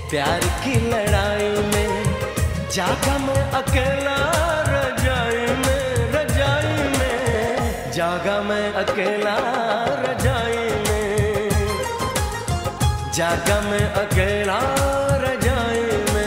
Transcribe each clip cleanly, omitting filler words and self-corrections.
प्यार की लड़ाई में जागा मैं अकेला रजाई में, रजाई में जागा मैं अकेला रजाई में, जागा मैं अकेला रजाई में।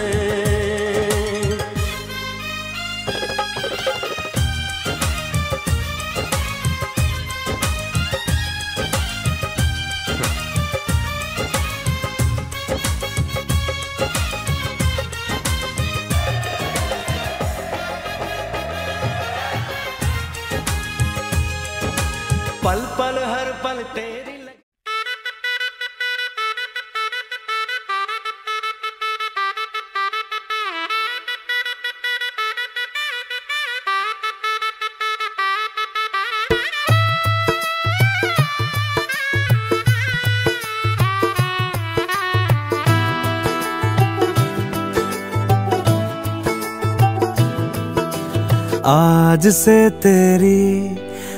पल पल हर पल तेरी आज से तेरी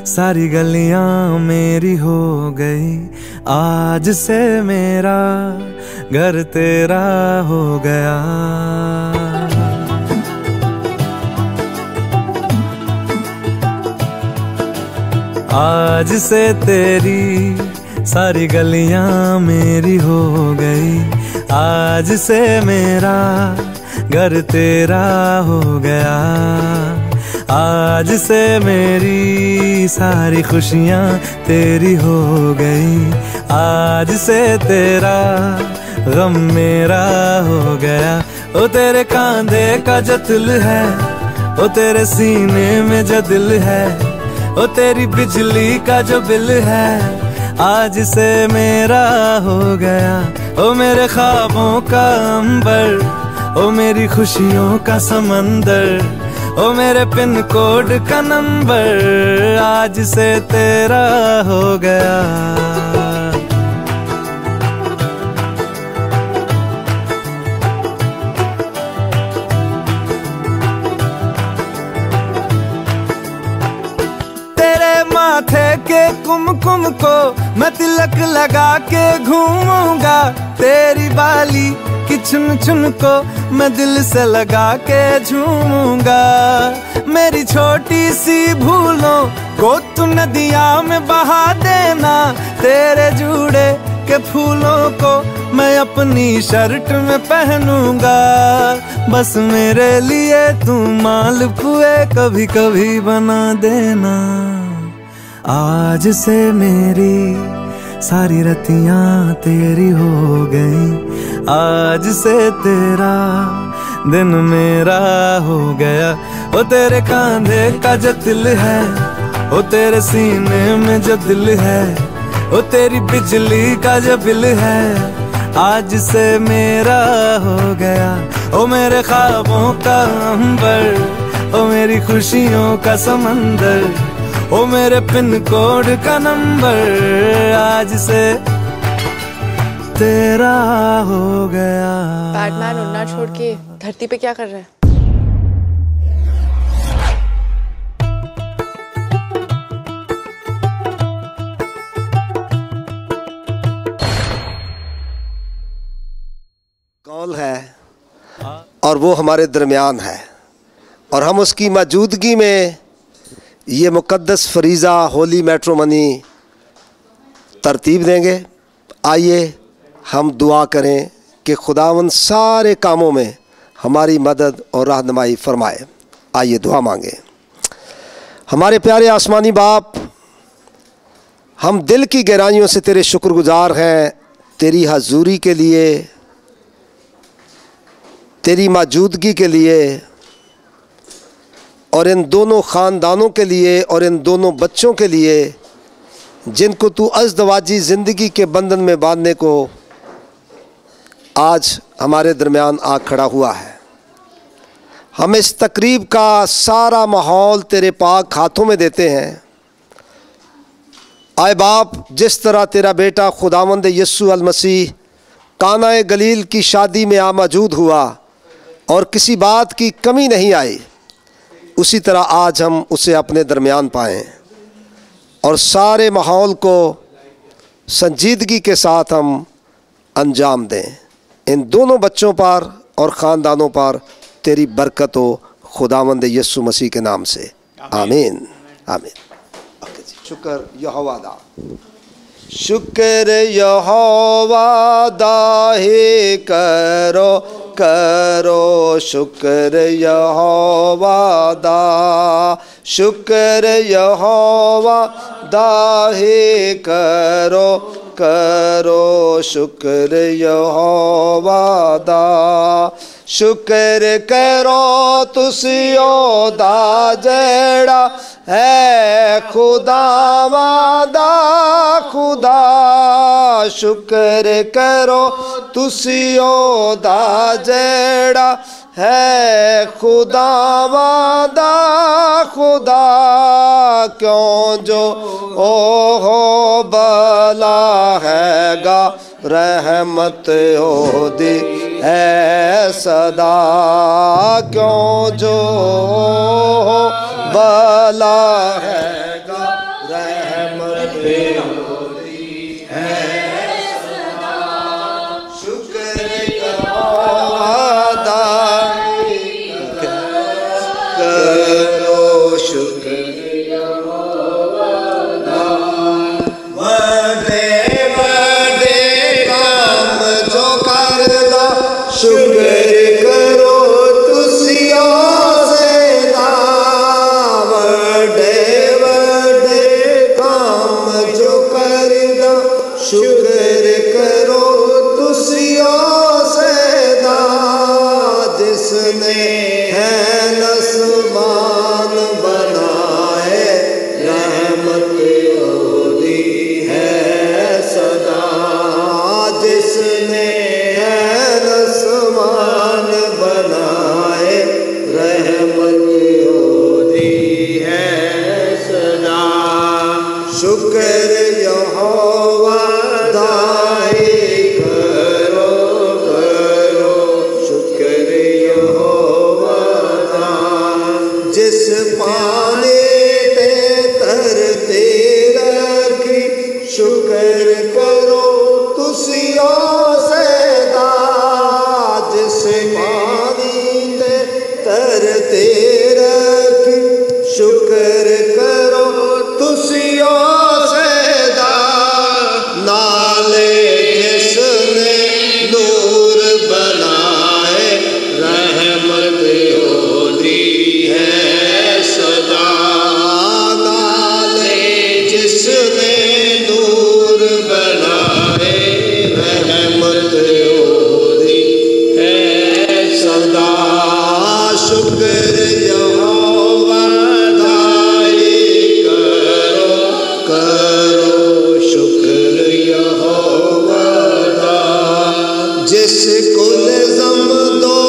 सारी गलियां मेरी हो गई, आज से मेरा घर तेरा हो गया। आज से तेरी सारी गलियां मेरी हो गई, आज से मेरा घर तेरा हो गया। आज से मेरी सारी खुशियां तेरी हो गई, आज से तेरा गम मेरा हो गया। ओ तेरे कांधे का जो दिल है, ओ तेरे सीने में जो दिल है, ओ तेरी बिजली का जो बिल है, आज से मेरा हो गया। ओ मेरे ख्वाबों का अंबर, ओ मेरी खुशियों का समंदर, ओ मेरे पिन कोड का नंबर, आज से तेरा हो गया। तेरे माथे के कुमकुम को मैं तिलक लगा के घूमूंगा, तेरी बाली कि चुन चुन को मैं दिल से लगा के झूमूंगा। मेरी छोटी सी भूलों को तू नदिया में बहा देना, तेरे जूड़े के फूलों को मैं अपनी शर्ट में पहनूंगा। बस मेरे लिए तू मालपुए कभी कभी बना देना। आज से मेरी सारी रतियां तेरी हो गई, आज से तेरा दिन मेरा हो गया। ओ तेरे कांधे का जो दिल है, ओ तेरे सीने में जो दिल है, ओ तेरी बिजली का जो बिल है, आज से मेरा हो गया। ओ मेरे ख्वाबों का अंबर, ओ मेरी खुशियों का समंदर, ओ मेरे पिन कोड का नंबर, आज से तेरा हो गया। बैटमैन उड़ना छोड़ के धरती पे क्या कर रहा है? कौल है और वो हमारे दरमियान है, और हम उसकी मौजूदगी में ये मुकद्दस फरीज़ा होली मैट्रोमनी तरतीब देंगे। आइए हम दुआ करें कि खुदावंद सारे कामों में हमारी मदद और रहनुमाई फरमाए। आइए दुआ मांगे। हमारे प्यारे आसमानी बाप, हम दिल की गहराइयों से तेरे शुक्रगुजार हैं, तेरी हजूरी के लिए, तेरी मौजूदगी के लिए, और इन दोनों ख़ानदानों के लिए और इन दोनों बच्चों के लिए जिनको तू अज़दवाजी ज़िंदगी के बंधन में बांधने को आज हमारे दरमियान आ खड़ा हुआ है। हम इस तकरीब का सारा माहौल तेरे पाक हाथों में देते हैं। आए बाप, जिस तरह तेरा बेटा खुदावंद यस्सु अल मसीह काना गलील की शादी में आ मौजूद हुआ और किसी बात की कमी नहीं आई, उसी तरह आज हम उसे अपने दरमियान पाएँ और सारे माहौल को संजीदगी के साथ हम अंजाम दें। इन दोनों बच्चों पर और ख़ानदानों पर तेरी बरकत हो, खुदावंद यीशु मसीह के नाम से, आमीन आमीन। शुक्र यहोवा दा, शुक्र यहोवा दा ही करो करो, शुक्र यहोवा दा, शुक्र यहोवा दा ही करो करो, शुक्र यहोवा दा, शुक्र करो तुसियो दा जेड़ा है खुदावा दा खुदा, शुक्र करो तुसियो दा जेड़ा है खुदावा दा खुदा, क्यों जो ओहो भला हैगा रहमत ओदी है सदा, क्यों जो भला हैगा रहमत ओदी है सदा, शुक्र यहोवा करो, शुक्र यहोवा दा, बड़े बड़े काम जो करदा, शुक्र करो तुसियो सेदा, बड़े बड़े काम जो करदा, शुक्र करो तुसियो सेदा, जिसने है नस्मान बनाए रहमत ओदी है सदा, जिसने है नस्मान बनाए रहमत ओदी है सदा, शुक्र यहोवा दाई करो करो, शुक्र यहोवा दा, जिस पानी ते धरती रखी, शुक्र करो तुसियो सेदा, जिस पानी ते धरती रखी, शुक्र करो तुसियो सेदा, नाले जिसने नूर बनाए रहमत ओदी है सदा, नाले जिसने नूर बनाए रहमत ओदी है सदा, शुक्र यहोवा दाई करो करो, शुक्र यहोवा दा, जिस कुल जमदो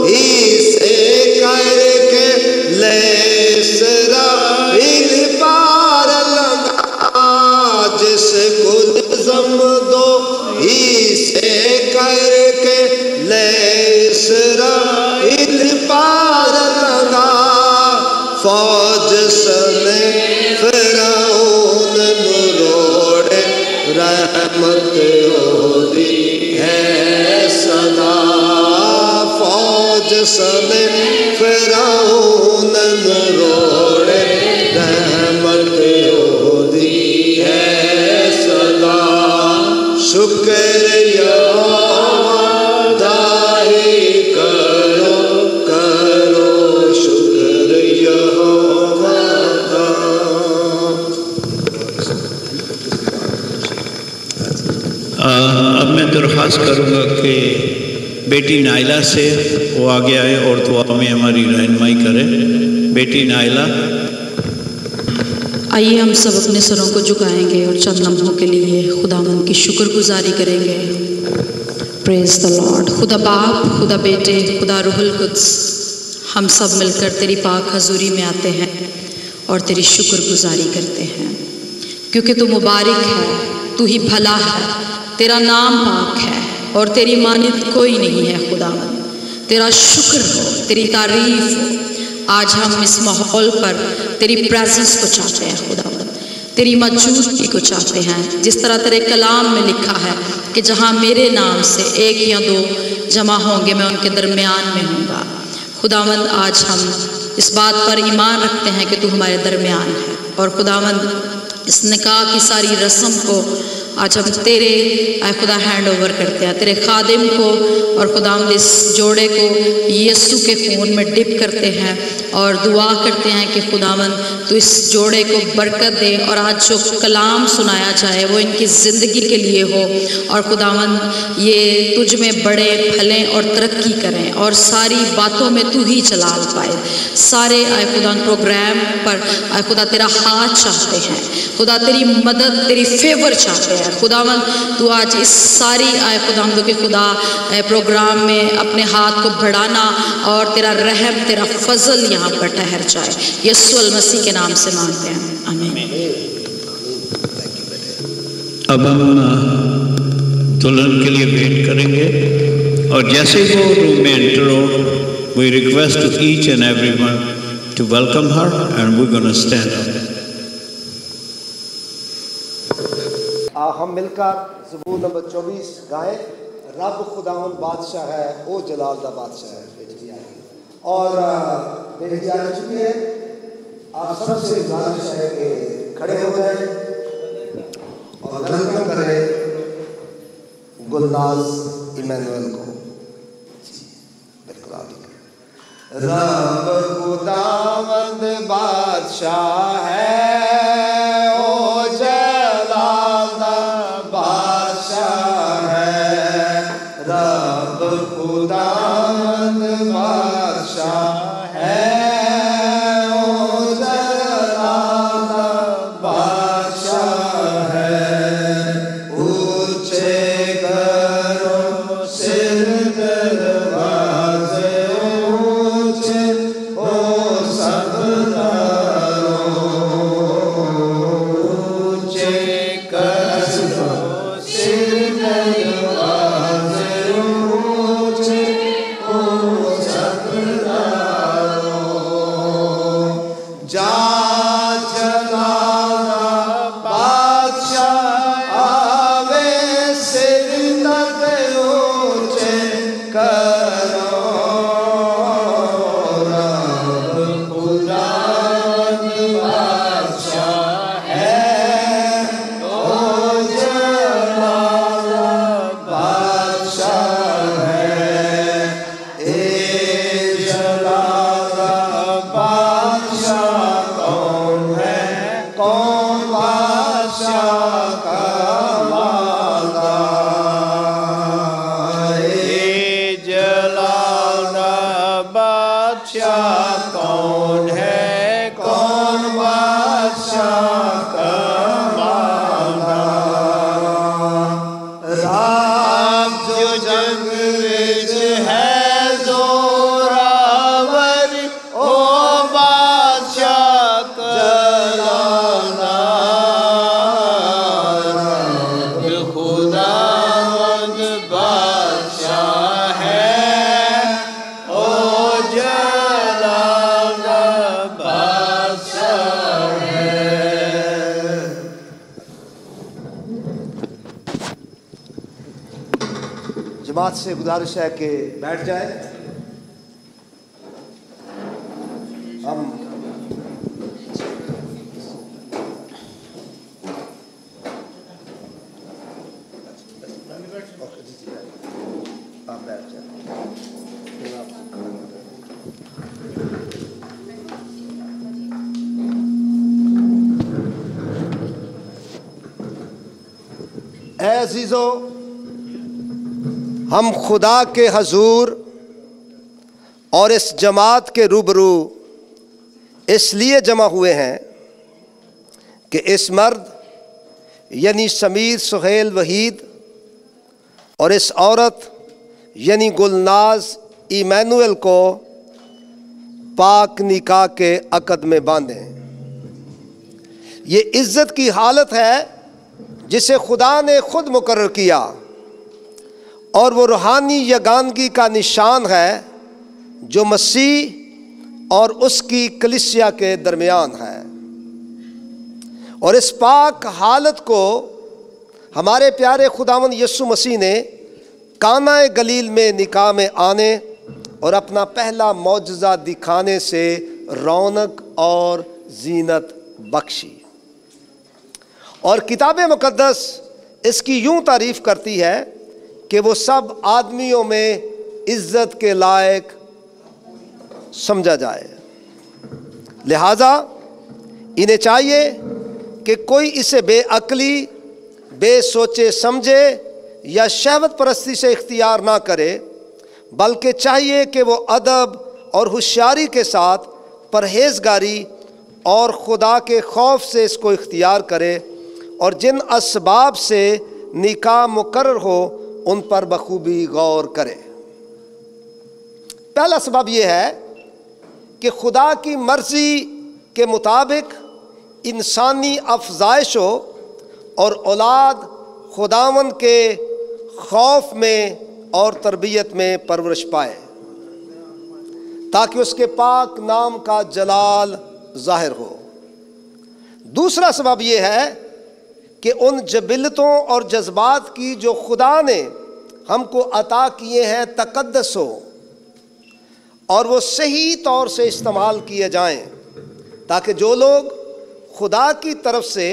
ही से करके ले इसराइल पार लगा, जिस कुल जमदो ही से करके ले इसराइल पार लगा, फौज सने फिरौन नुरोड़े रहमत ओदी है सदा, फौज सने फिरौन नुरोड़े रहमत ओदी है सदा, शुक्र यहोवा दाई करो करो, शुक्र यहोवा दा। अब मैं दरख्वास्त करूँगा कि बेटी नाइला से वो आगे आए और दुआ में हमारी रहनुमाई करें। बेटी नाइला। आइए हम सब अपने सरों को झुकाएंगे और चंद लम्हों के लिए खुदावंद की शुक्रगुजारी करेंगे। Praise the Lord. खुदा बाप, खुदा बेटे, खुदा रूहुल कुद्स, हम सब मिलकर तेरी पाक हजूरी में आते हैं और तेरी शुक्रगुजारी करते हैं, क्योंकि तू मुबारक है, तू ही भला है, तेरा नाम पाक है और तेरी मानित कोई नहीं है। खुदावंद तेरा शुक्र हो, तेरी तारीफ हो। आज हम इस माहौल पर तेरी प्रेजेंस को चाहते हैं खुदावंद, तेरी मौजूदगी को चाहते हैं। जिस तरह तेरे कलाम में लिखा है कि जहाँ मेरे नाम से एक या दो जमा होंगे मैं उनके दरमियान में हूँगा। खुदावंद आज हम इस बात पर ईमान रखते हैं कि तू हमारे दरमियान है, और खुदावंद इस निकाह की सारी रस्म को आज हम तेरे आए खुदा हैंड ओवर करते हैं, तेरे खादिम को और खुदावंद इस जोड़े को यीशु के खून में डिप करते हैं और दुआ करते हैं कि खुदावंद तो इस जोड़े को बरकत दे और आज जो कलाम सुनाया जाए वो इनकी ज़िंदगी के लिए हो, और खुदावंद ये तुझ में बड़े फलें और तरक्की करें और सारी बातों में तू ही चलाल पाए। सारे आए खुदा प्रोग्राम पर आए खुदा तेरा हाथ चाहते हैं, खुदा तेरी मदद तेरी फेवर चाहते हैं। खुदावंद तू आज इस सारी आए खुदावंद के खुदा प्रोग्राम में अपने हाथ को बढ़ाना और तेरा रहम तेरा फजल यहाँ पर ठहर जाए। यीशु मसीह के नाम से मांगते हैं, आमीन। अब हम दुल्हन के लिए वेट करेंगे, और जैसे ही वो रूम में एंटर हो, we request to each and everyone to welcome her and we gonna stand up. हम मिलकर ज़बूर नंबर 24 गाएं। रब खुदावन बादशाह है, ओ जलाल दा बादशाह है। और बेटी आ चुकी है, आप सबसे गुजारिश है कि खड़े हो जाए और वेलकम करें गुलनाज इमैनुअल को। रब खुदावंद बादशाह है, ओ जलाल दा बादशाह है। रब खुदावंद बादशाह है, ओ जलाल दा बादशाह है। ऊंचे करो सिर दरवाजे ऊंचे, ओ सब ऊंचे करो सिर दरवाजे ऊंचे, ओ सब जा जलाल बादशाह आवे सिर तक ऊंचे करो। रब खुदावंद बादशाह है, ओ जलाल बादशाह है। ए जलाल बादशाह कौन है, कौन बादशाह का वादा। ए जलाल बादशाह कौन है, कौन बादशाह का वादा। राम जो जंग विच है जोरावर, ओ बादशाह जलाला। रब खुदावंद बादशाह है, ओ जलाल बादशाह है। जमात से गुजारिश है कि बैठ जाए। हम आप बैठ जाए। ऐ अजीजों, हम खुदा के हजूर और इस जमात के रूबरू इसलिए जमा हुए हैं कि इस मर्द यानी समीर सुहेल वहीद और इस औरत यानी गुलनाज इमैनुअल को पाक निकाह के अक़द में बांधें। ये इज़्ज़त की हालत है जिसे खुदा ने खुद मुकर्रर किया, और वो रूहानी यगानगी का निशान है जो मसीह और उसकी कलीसिया के दरमियान है। और इस पाक हालत को हमारे प्यारे खुदावंद यीशु मसीह ने काना गलील में निकाह में आने और अपना पहला मौजज़ा दिखाने से रौनक और जीनत बख्शी। और किताब मुकद्दस इसकी यूं तारीफ़ करती है कि वो सब आदमियों में इज़्ज़त के लायक समझा जाए, लिहाजा इन्हें चाहिए कि कोई इसे बेअक्ली, बेसोचे समझे या शहवत परस्ती से इख्तियार ना करे, बल्कि चाहिए कि वो अदब और होशियारी के साथ परहेजगारी और खुदा के खौफ से इसको इख्तियार करे और जिन असबाब से निकाह मुकर्रर हो उन पर बखूबी गौर करे। पहला सबब यह है कि खुदा की मर्ज़ी के मुताबिक इंसानी अफजाइशों और औलाद खुदावन के खौफ में और तरबियत में परवरिश पाए ताकि उसके पाक नाम का जलाल ज़ाहिर हो। दूसरा सबब यह है कि उन जबिलतों और जज्बात की जो खुदा ने हमको अता किए हैं तकद्दस हो और वो सही तौर से इस्तेमाल किए जाएं, ताकि जो लोग खुदा की तरफ से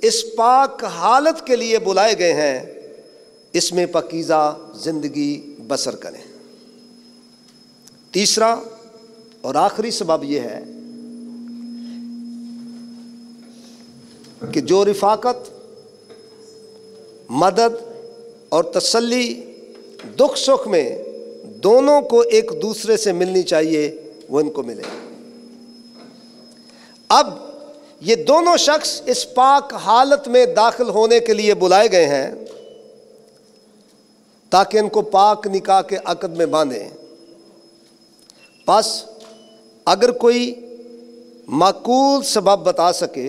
इस पाक हालत के लिए बुलाए गए हैं इसमें पकीज़ा ज़िंदगी बसर करें। तीसरा और आखिरी सबब यह है कि जो रिफ़ाकत, मदद और तसल्ली दुख सुख में दोनों को एक दूसरे से मिलनी चाहिए वो इनको मिले। अब ये दोनों शख्स इस पाक हालत में दाखिल होने के लिए बुलाए गए हैं ताकि इनको पाक निकाह के अक़द में बांधें। बस अगर कोई माकूल सबब बता सके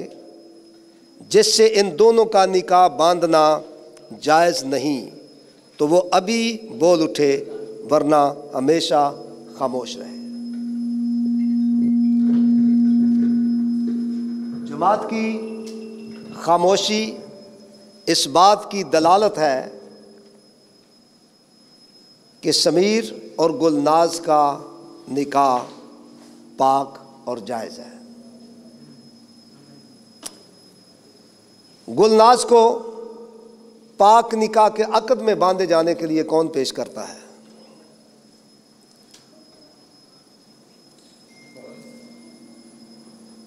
जिससे इन दोनों का निकाह बांधना जायज़ नहीं तो वो अभी बोल उठे, वरना हमेशा खामोश रहे। जमात की खामोशी इस बात की दलालत है कि समीर और गुलनाज का निकाह पाक और जायज़ है। गुलनाज को पाक निकाह के अक़द में बांधे जाने के लिए कौन पेश करता है?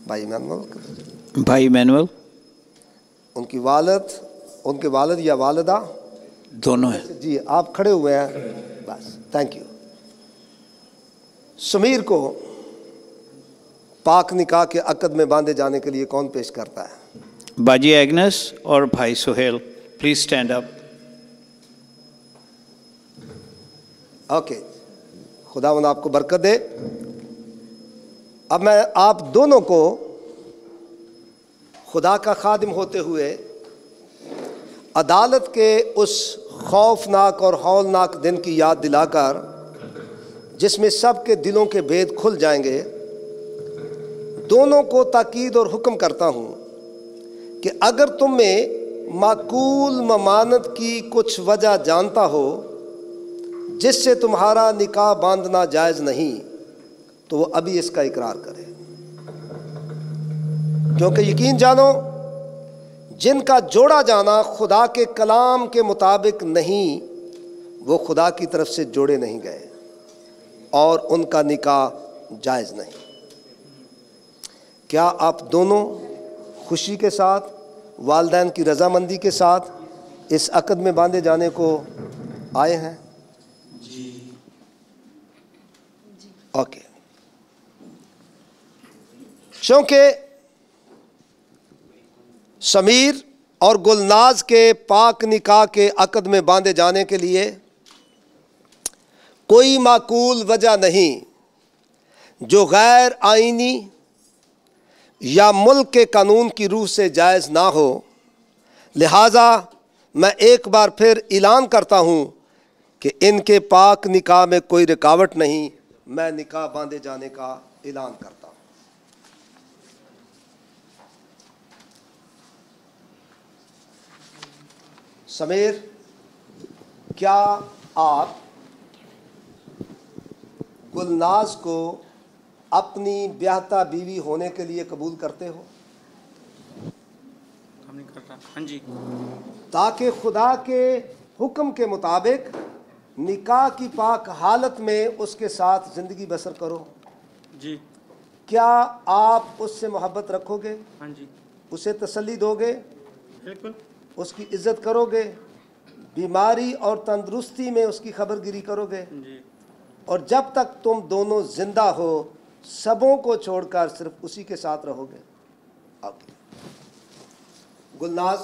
भाई मैनुअल। उनके वालिद या वालिदा दोनों हैं जी। आप खड़े हुए हैं, बस, थैंक यू। समीर को पाक निकाह के अक़द में बांधे जाने के लिए कौन पेश करता है? बाजी एग्नेस और भाई Suhail, please stand up. Okay, खुदावंद आपको बरकत दे। अब मैं आप दोनों को खुदा का खादिम होते हुए अदालत के उस खौफनाक और हौलनाक दिन की याद दिलाकर, जिसमें सबके दिलों के भेद खुल जाएंगे, दोनों को ताकीद और हुक्म करता हूँ कि अगर तुम में माकूल ममानत की कुछ वजह जानता हो जिससे तुम्हारा निकाह बांधना जायज़ नहीं तो वो अभी इसका इकरार करे, क्योंकि यकीन जानो जिनका जोड़ा जाना खुदा के कलाम के मुताबिक नहीं वो खुदा की तरफ से जोड़े नहीं गए और उनका निकाह जायज़ नहीं। क्या आप दोनों खुशी के साथ, वालिदैन की रजामंदी के साथ इस अक़द में बांधे जाने को आए हैं? जी। ओके। क्योंकि समीर और गुलनाज के पाक निकाह के अक़द में बांधे जाने के लिए कोई माकूल वजह नहीं जो गैर आईनी या मुल्क के कानून की रूह से जायज़ ना हो, लिहाजा मैं एक बार फिर ऐलान करता हूँ कि इनके पाक निकाह में कोई रुकावट नहीं। मैं निकाह बांधे जाने का ऐलान करता हूँ। समीर, क्या आप गुलनाज को अपनी ब्याहता बीवी होने के लिए कबूल करते हो? हम नहीं करता। हाँ जी। ताकि खुदा के हुक्म के मुताबिक निकाह की पाक हालत में उसके साथ ज़िंदगी बसर करो। जी। क्या आप उससे मोहब्बत रखोगे? हाँ जी। उसे तसल्ली दोगे? बिल्कुल। उसकी इज्जत करोगे? बीमारी और तंदुरुस्ती में उसकी खबरगिरी करोगे? जी। और जब तक तुम दोनों जिंदा हो सबों को छोड़कर सिर्फ उसी के साथ रहोगे। ओके। गुलनाज,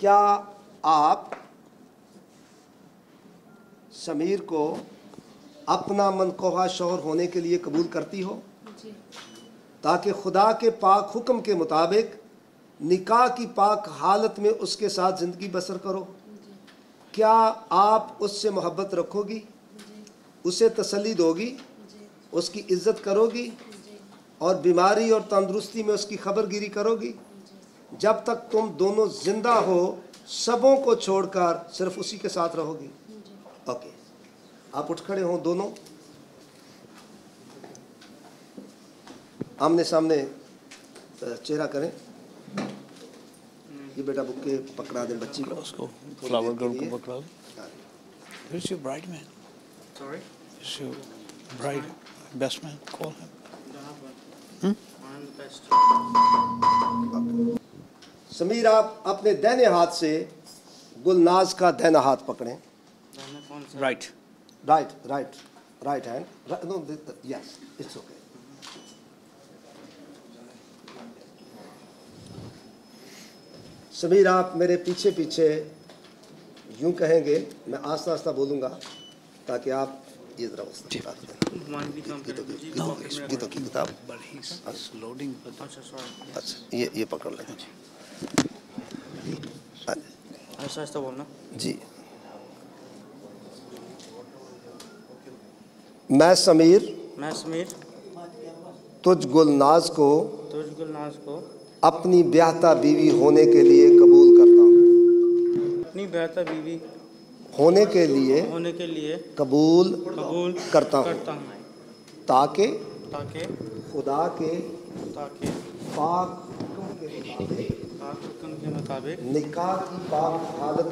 क्या आप समीर को अपना मनकोहा शौहर होने के लिए कबूल करती हो? जी। ताकि खुदा के पाक हुक्म के मुताबिक निकाह की पाक हालत में उसके साथ ज़िंदगी बसर करो। क्या आप उससे मोहब्बत रखोगी? उसे तसल्ली दोगी? उसकी इज्जत करोगी? और बीमारी और तंदुरुस्ती में उसकी खबरगिरी करोगी? जब तक तुम दोनों जिंदा हो सबों को छोड़कर सिर्फ उसी के साथ रहोगी। ओके, आप उठ खड़े हो दोनों, आमने सामने चेहरा करें। ये बेटा बुक्के पकड़ा दे बच्ची को, उसको फ्लावर गर्ल को पकड़ा दो। Where's your bride man? Sorry? Is your bride best man? Call him. I'm the best. Sameer, आप अपने दाहिने हाथ से गुलनाज का दाहिना हाथ पकड़ें। दाहिना कौन सा? Right. Right hand. No, yes, it's okay. Sameer, आप मेरे पीछे पीछे यूं कहेंगे, मैं आस्ता आस्ता बोलूँगा ताकि आप ये ज़रा मान भी काम करें। जी। गीतों की किताब। But he's loading. अच्छा, sorry. अच्छा, ये पकड़ लें। ऐसा ऐसा बोलना। जी। मैं समीर तुझ गुलनाज को अपनी ब्याहता बीवी होने के लिए कबूल करता हूँ। अपनी ब्याहता बीवी होने के लिए कबूल करता हूँ। ताकि खुदा के पाक हुक्म के मुताबिक निकाह की पाक हालत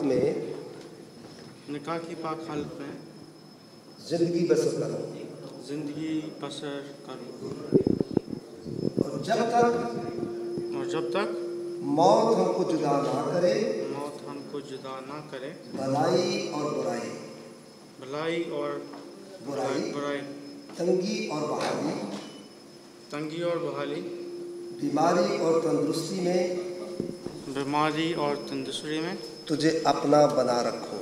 में जिंदगी बसर करूँ। और जब तक मौत हमको जुदा ना करे भलाई और बुराई तंगी और बहाली बीमारी और तंदुरुस्ती में तुझे अपना बना रखूं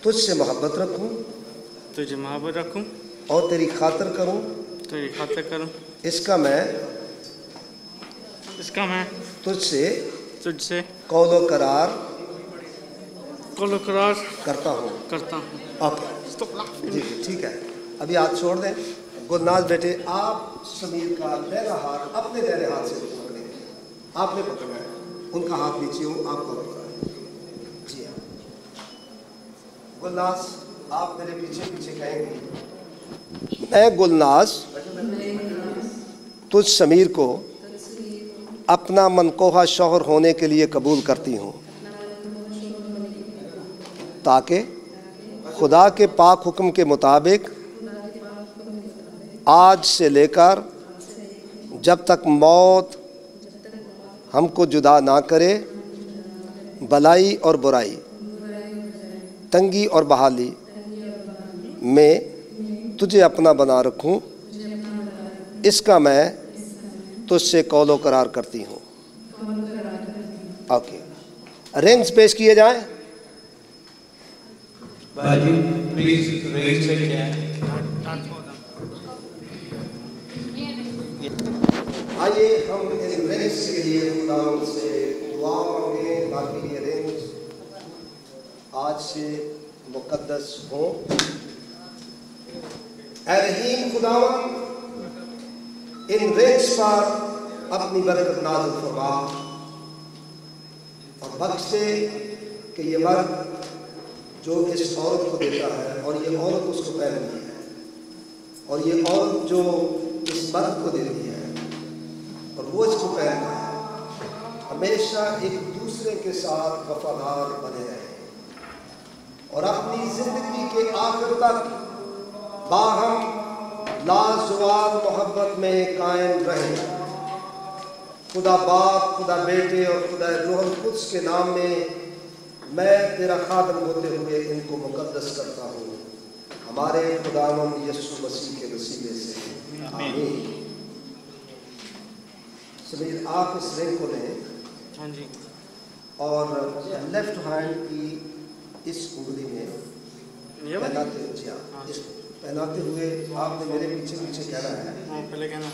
तुझसे मोहब्बत रखूं और तेरी खातिर करूं। इसका मैं तुझसे कौलो करार करता हूँ। ओके जी, ठीक है। अभी हाथ छोड़ दें। गुलनाज बेटे, आप समीर का दाहिना हाथ अपने दाहिने हाथ से पकड़ेंगे। आपने पकड़ना है, उनका हाथ नीचे हो, आपको पकड़ना जी हाँ। गुलनाज, आप मेरे पीछे पीछे कहेंगे, मैं गुलनाज तुझ समीर को अपना मनकोहा शौहर होने के लिए कबूल करती हूँ, ताकि खुदा के पाक हुक्म के मुताबिक आज से लेकर जब तक मौत हमको जुदा ना करे भलाई और बुराई तंगी और बहाली में तुझे अपना बना रखूं। इसका मैं तुझसे कौलो करार करती हूँ। ओके, रिंग्स पेश किए जाएं। आइए हम इन रिंग्स के लिए खुदा से दुआ मांगे ताकि ये रिंग्स आज से मुकद्दस हो। ऐ रहीम खुदावन, इन रिंग्स पर अपनी बरकत नाज़िल फरमा और बख्श दे कि ये मर्द जो इस औरत को देता है और ये औरत उसको पहनती है और ये औरत जो इस मर्द को देती है और वो इसको पहनता है, हमेशा एक दूसरे के साथ वफादार बने रहे और अपनी जिंदगी के आखिर तक बाहम लाजवाब मोहब्बत में कायम रहे। खुदा बाप, खुदा बेटे और खुदा रूहुल कुद्स के नाम में मैं तेरा खादम होते हुए इनको मुकद्दस करता हूँ, हमारे खुदावंद यीशु मसीह के वसीले से, आमीन। समीर, आप इस रिंग को लें। हाँ जी। और लेफ्ट हैंड की इस उंगली में पहनाते हुए आपने मेरे पीछे पीछे कहना है। हाँ, पहले कहना।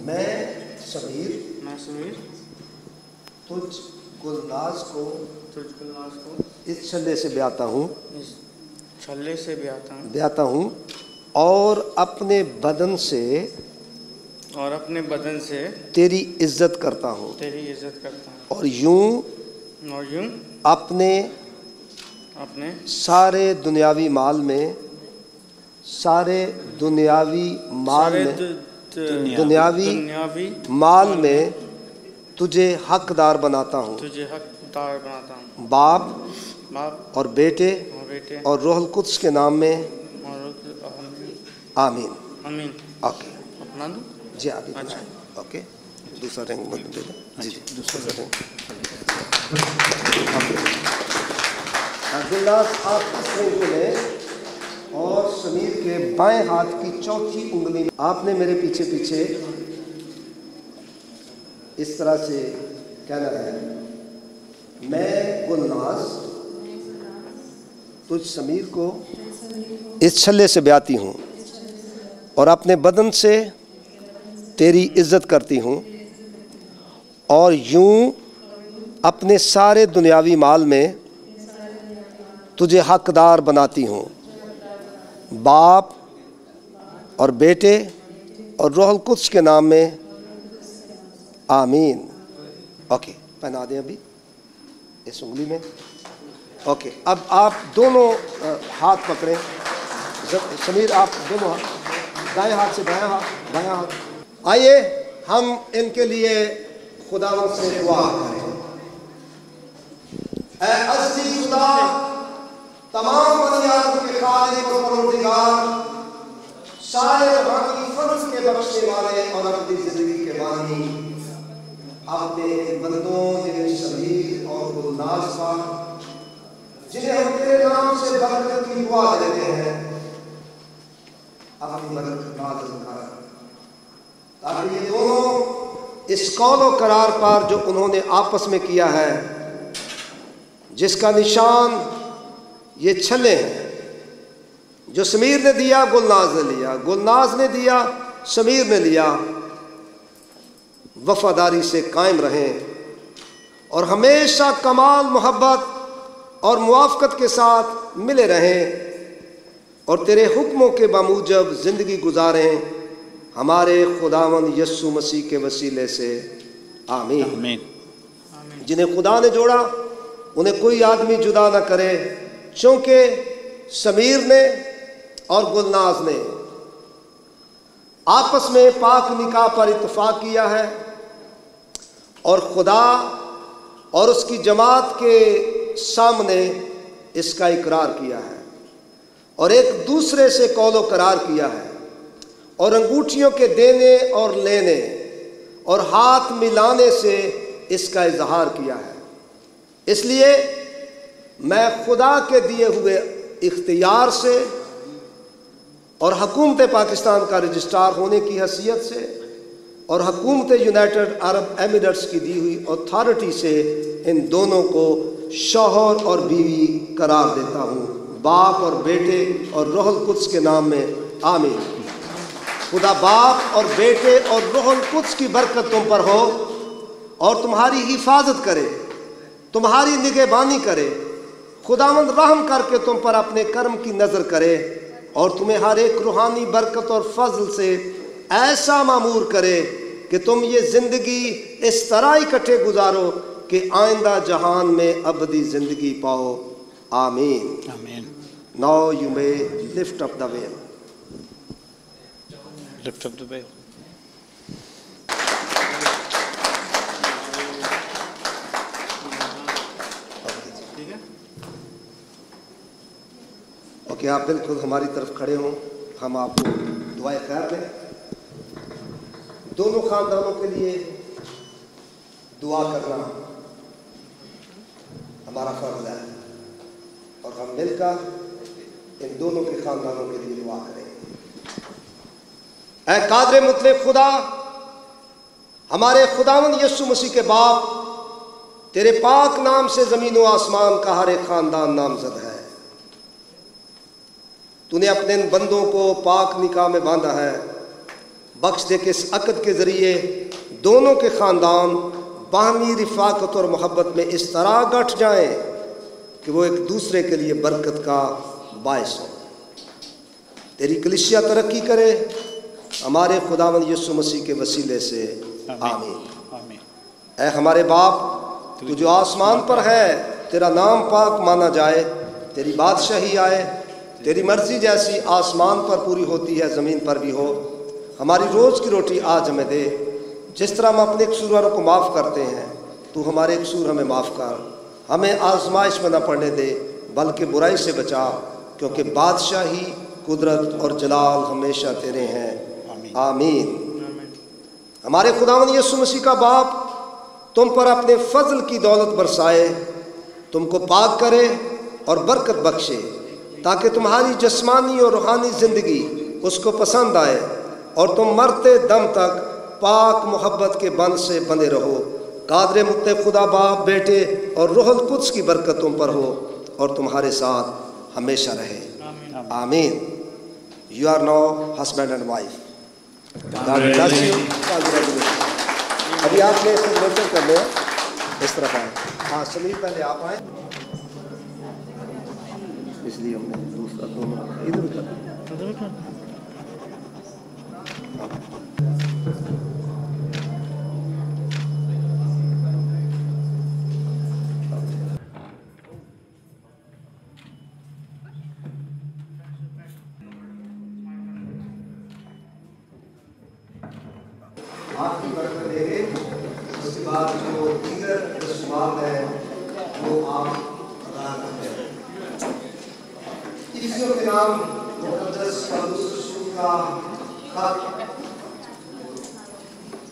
मैं समीर तुझ गुलनाज को इस छल्ले से ब्याता हूँ, इस छल्ले से ब्याता हूँ और अपने बदन से तेरी इज्जत करता हूँ और यूं अपने सारे दुनियावी माल में तुझे हकदार बनाता हूँ, बाप और बेटे और रूहुल कुद्स के नाम में, आमीन। ओके, अपना दूँ? जी अभी अच्छा। ओके, दूसरा रिंग मत दे दो। जी दूसरा रिंग। गुलनाज, आप इस रिंग को लें और समीर के बाएं हाथ की चौथी उंगली में आपने मेरे पीछे पीछे इस तरह से कहना है, मैं गुलनाज तुझ समीर को इस छल्ले से ब्याती हूँ और अपने बदन से तेरी इज्जत करती हूँ और यूं अपने सारे दुनियावी माल में तुझे हकदार बनाती हूँ, बाप और बेटे और रूहुल कुद्स के नाम में, आमीन। ओके, पहना दें अभी इस उंगली में। ओके, अब आप दोनों हाथ पकड़ें। समीर, आप दोनों हाथ, दाएं हाथ से बायां हाथ। आइए हम इनके लिए खुदावंद से दुआ करें। ऐ अज़ली खुदा, तमाम बनियाद के खालिक और परवरदिगार, शायर बाकी फर्ज के बख्शने वाले और अपनी जिंदगी के बानी, अपने बंदों जिन्हें समीर और गुलनाज पर, जिन्हें हम तेरे नाम से बरकत की दुआ देते हैं, अपनी बरकत नाज़िल कर, ताकि ये दोनों इस कौलो करार पर जो उन्होंने आपस में किया है, जिसका निशान ये छल्ले हैं, जो समीर ने दिया गुलनाज ने लिया, गुलनाज ने दिया समीर ने लिया, वफादारी से कायम रहें और हमेशा कमाल मोहब्बत और मुआफ़क़त के साथ मिले रहें और तेरे हुक्मों के बामूजब ज़िंदगी गुजारें, हमारे खुदावंद यीशु मसीह के वसीले से, आमीन। जिन्हें खुदा ने जोड़ा उन्हें कोई आदमी जुदा ना करे, क्योंकि समीर ने और गुलनाज ने आपस में पाक निकाह पर इत्तफाक किया है और खुदा और उसकी जमात के सामने इसका इकरार किया है और एक दूसरे से कौलो करार किया है और अंगूठियों के देने और लेने और हाथ मिलाने से इसका इजहार किया है। इसलिए मैं खुदा के दिए हुए इख्तियार से और हुकूमत पाकिस्तान का रजिस्ट्रार होने की हैसियत से और हुकूमत यूनाइटेड अरब एमिरेट्स की दी हुई अथॉरिटी से इन दोनों को शौहर और बीवी करार देता हूँ, बाप और बेटे और रूहुल कुद्स के नाम में, आमीन। खुदा बाप और बेटे और रूहुल कुद्स की बरकत तुम पर हो और तुम्हारी हिफाजत करे, तुम्हारी निगहबानी करे। खुदावंद रहम करके तुम पर अपने कर्म की नज़र करे और तुम्हें हर एक रूहानी बरकत और फजल से ऐसा मामूर करे कि तुम ये ज़िंदगी इस तरह इकट्ठे गुजारो कि आइंदा जहान में अबदी ज़िंदगी पाओ। आमीन। Amen. Now you may lift up the veil. Lift up the veil. Okay, आप बिल्कुल हमारी तरफ खड़े हों, हम आपको दुआए खैर दें। दोनों खानदानों के लिए दुआ करना हमारा फर्ज है और हम मिलकर इन दोनों के खानदानों के लिए दुआ करें। ऐ कादर मुतलक खुदा, हमारे खुदावंद यीशु मसीह के बाप, तेरे पाक नाम से ज़मीन व आसमान का हर एक खानदान नामजद है। तूने अपने इन बंदों को पाक निकाह में बांधा है। बख्श दे कि इस अक़द के ज़रिए दोनों के ख़ानदान बाहमी रिफ़ाक़त और मोहब्बत में इस तरह गठ जाएं कि वो एक दूसरे के लिए बरकत का बायस हो। तेरी कलीसिया तरक्की करे, हमारे खुदावंद यीशु मसीह के वसीले से आमीन। ऐ हमारे बाप, तू जो आसमान पर है, तेरा नाम पाक माना जाए, तेरी बादशाही आए, तेरी मर्ज़ी जैसी आसमान पर पूरी होती है ज़मीन पर भी हो। हमारी रोज़ की रोटी आज हमें दे। जिस तरह हम अपने कसूरवारों को माफ़ करते हैं, तू हमारे कसूर हमें माफ़ कर। हमें आजमाइश में न पड़ने दे, बल्कि बुराई से बचा, क्योंकि बादशाही, कुदरत और जलाल हमेशा तेरे हैं। आमीन। हमारे खुदावंद यीशु मसीह का बाप तुम पर अपने फजल की दौलत बरसाए, तुमको पाक करे और बरकत बख्शे, ताकि तुम्हारी जिस्मानी और रूहानी ज़िंदगी उसको पसंद आए और तुम मरते दम तक पाक मोहब्बत के बंध से बंधे रहो। कादर मुत्तक़ खुदा बाप, बेटे और रूहुल कुद्स की बरकत तुम पर हो और तुम्हारे साथ हमेशा रहे। आमीन। You are now husband and wife. अभी आपने सिग्नेचर कर लिया, इस तरफ आए। हाँ समीर, पहले आप आए, इसलिए हमने दूसरा दोनों इधर कर। आपकी बरकत देंगे। उसके बाद जो दीगर रस्मात है वो आप अदा करते हैं। इफ्तियों के नाम मुक़द्दस पौलुस रसूल का खत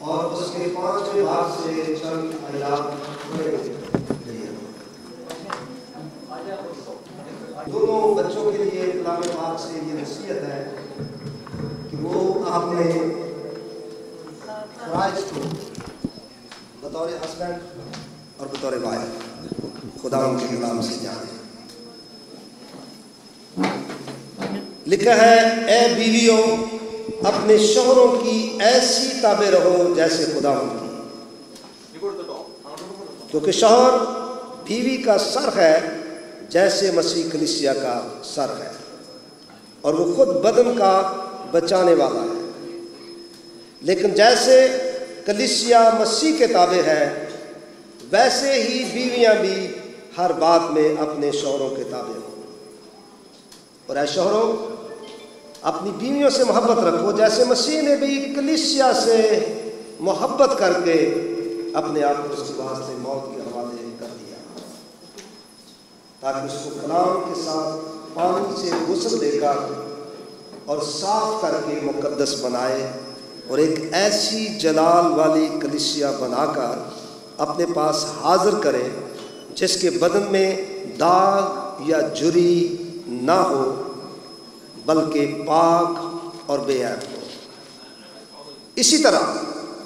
और उसके 5वें भाग से चंद आयत पढ़ेंगे। दोनों बच्चों के लिए कलाम पाक से ये नसीहत है कि वो आपने फ़राइज़ को बतौर हस्बैंड और बतौर वाइफ खुदा के कलाम से जाने। लिखा है, ए बीवियों, अपने शौहरों की ऐसी ताबे रहो जैसे खुदा की, क्योंकि शौहर बीवी का सर है जैसे मसीह कलीसिया का सर है, और वो खुद बदन का बचाने वाला है। लेकिन जैसे कलीसिया मसीह के ताबे है, वैसे ही बीवियां भी हर बात में अपने शौहरों के ताबे हो। और ऐ शौहरों, अपनी बीवियों से मोहब्बत रखो जैसे मसीह ने भी कलीसिया से मोहब्बत करके अपने आप को उसके वास्ते मौत के हवाले कर दिया, ताकि उसको कलाम के साथ पानी से गुस्ल देकर और साफ करके मुकद्दस बनाए और एक ऐसी जलाल वाली कलीसिया बनाकर अपने पास हाजिर करें जिसके बदन में दाग या झुर्री ना हो, बल्कि पाक और बेऐब हो। इसी तरह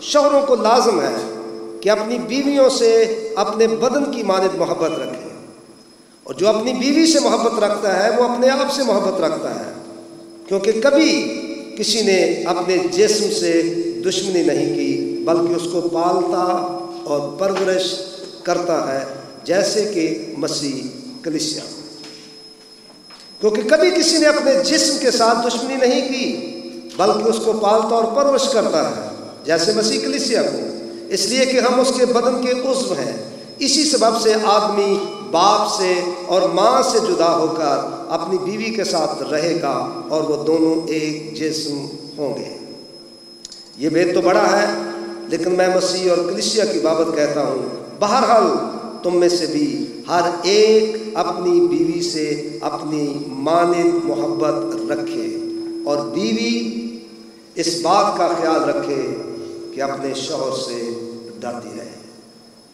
शौहरों को लाजम है कि अपनी बीवियों से अपने बदन की मानद मोहब्बत रखें, और जो अपनी बीवी से मोहब्बत रखता है वो अपने आप से मोहब्बत रखता है, क्योंकि कभी किसी ने अपने जिस्म से दुश्मनी नहीं की, बल्कि उसको पालता और परवरिश करता है जैसे कि मसीह कलीसिया। क्योंकि कभी किसी ने अपने जिस्म के साथ दुश्मनी नहीं की, बल्कि उसको पालता और परवरिश करता है, जैसे मसीह कलीसिया को, इसलिए कि हम उसके बदन के उज़्व हैं। इसी सबब से आदमी बाप से और माँ से जुदा होकर अपनी बीवी के साथ रहेगा और वो दोनों एक जिस्म होंगे। ये भेद तो बड़ा है, लेकिन मैं मसीह और कलीसिया की बाबत कहता हूँ, बहरहाल तुम में से भी हर एक अपनी बीवी से अपनी मानिंद मोहब्बत रखे और बीवी इस बात का ख्याल रखे कि अपने शौहर से डरती रहे।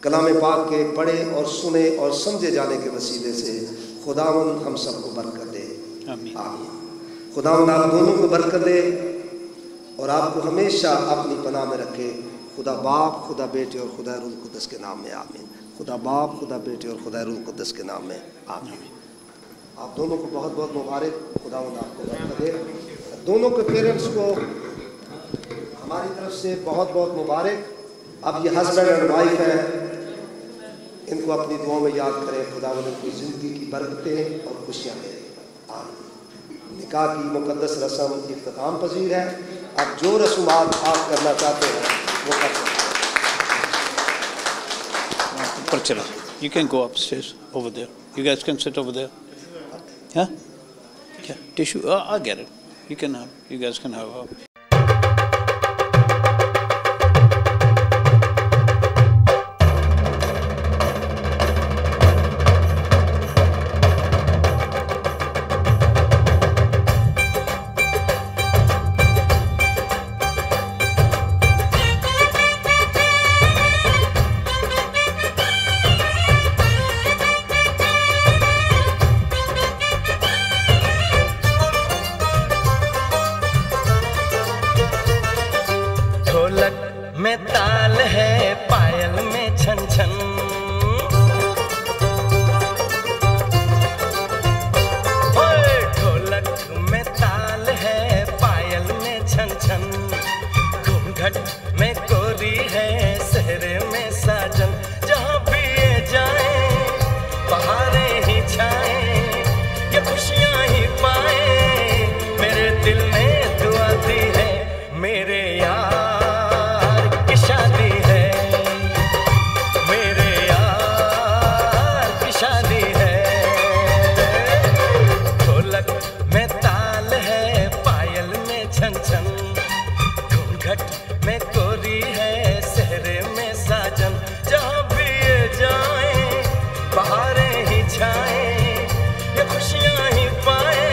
कलाम पाक के पढ़े और सुने और समझे जाने के वसीले से खुदावंद हम सबको बरकत दे। आमीन। खुदावंद आप दोनों को बरकत दे और आपको हमेशा अपनी पनाह में रखे। खुदा बाप, खुदा बेटे और खुदा रूह कुद्दस के नाम में आमीन। खुदा बाप, खुदा बेटे और खुदा रूह कुद्दस के नाम में आमीन। आप दोनों को बहुत बहुत मुबारक। खुदावंद आपको बरकत दे। दोनों के पेरेंट्स को हमारी तरफ से बहुत बहुत मुबारक। अब ये हस्बैंड एंड वाइफ है, इनको अपनी दुआओं में याद करें। खुदावंद की ज़िंदगी की बरकतें और खुशियाँ दे। आमीन। निकाह की मुकद्दस रस्म इख्तिताम पजीर है। अब जो रसूमात आप करना चाहते हैं वो कर सकते हैं। ऊपर चलो। You can go upstairs over there. You guys can sit over there. Huh? Yeah. Tissue. I'll get it. You can have. You guys can have. में ताल है, पायल में छन छन, ढोलक में ताल है, पायल में छन छन, घूंघट में कोरी है, सहरे में साजन। जहाँ भी ये जाए बहारें ही छाए, ये खुशियाँ ही पाए, मेरे दिल ने दुआ दी है, मेरे यार में कोरी है, सहरे में साजन। जहाँ भी ये जाए बहारें ही छाए, ये खुशियाँ ही पाए,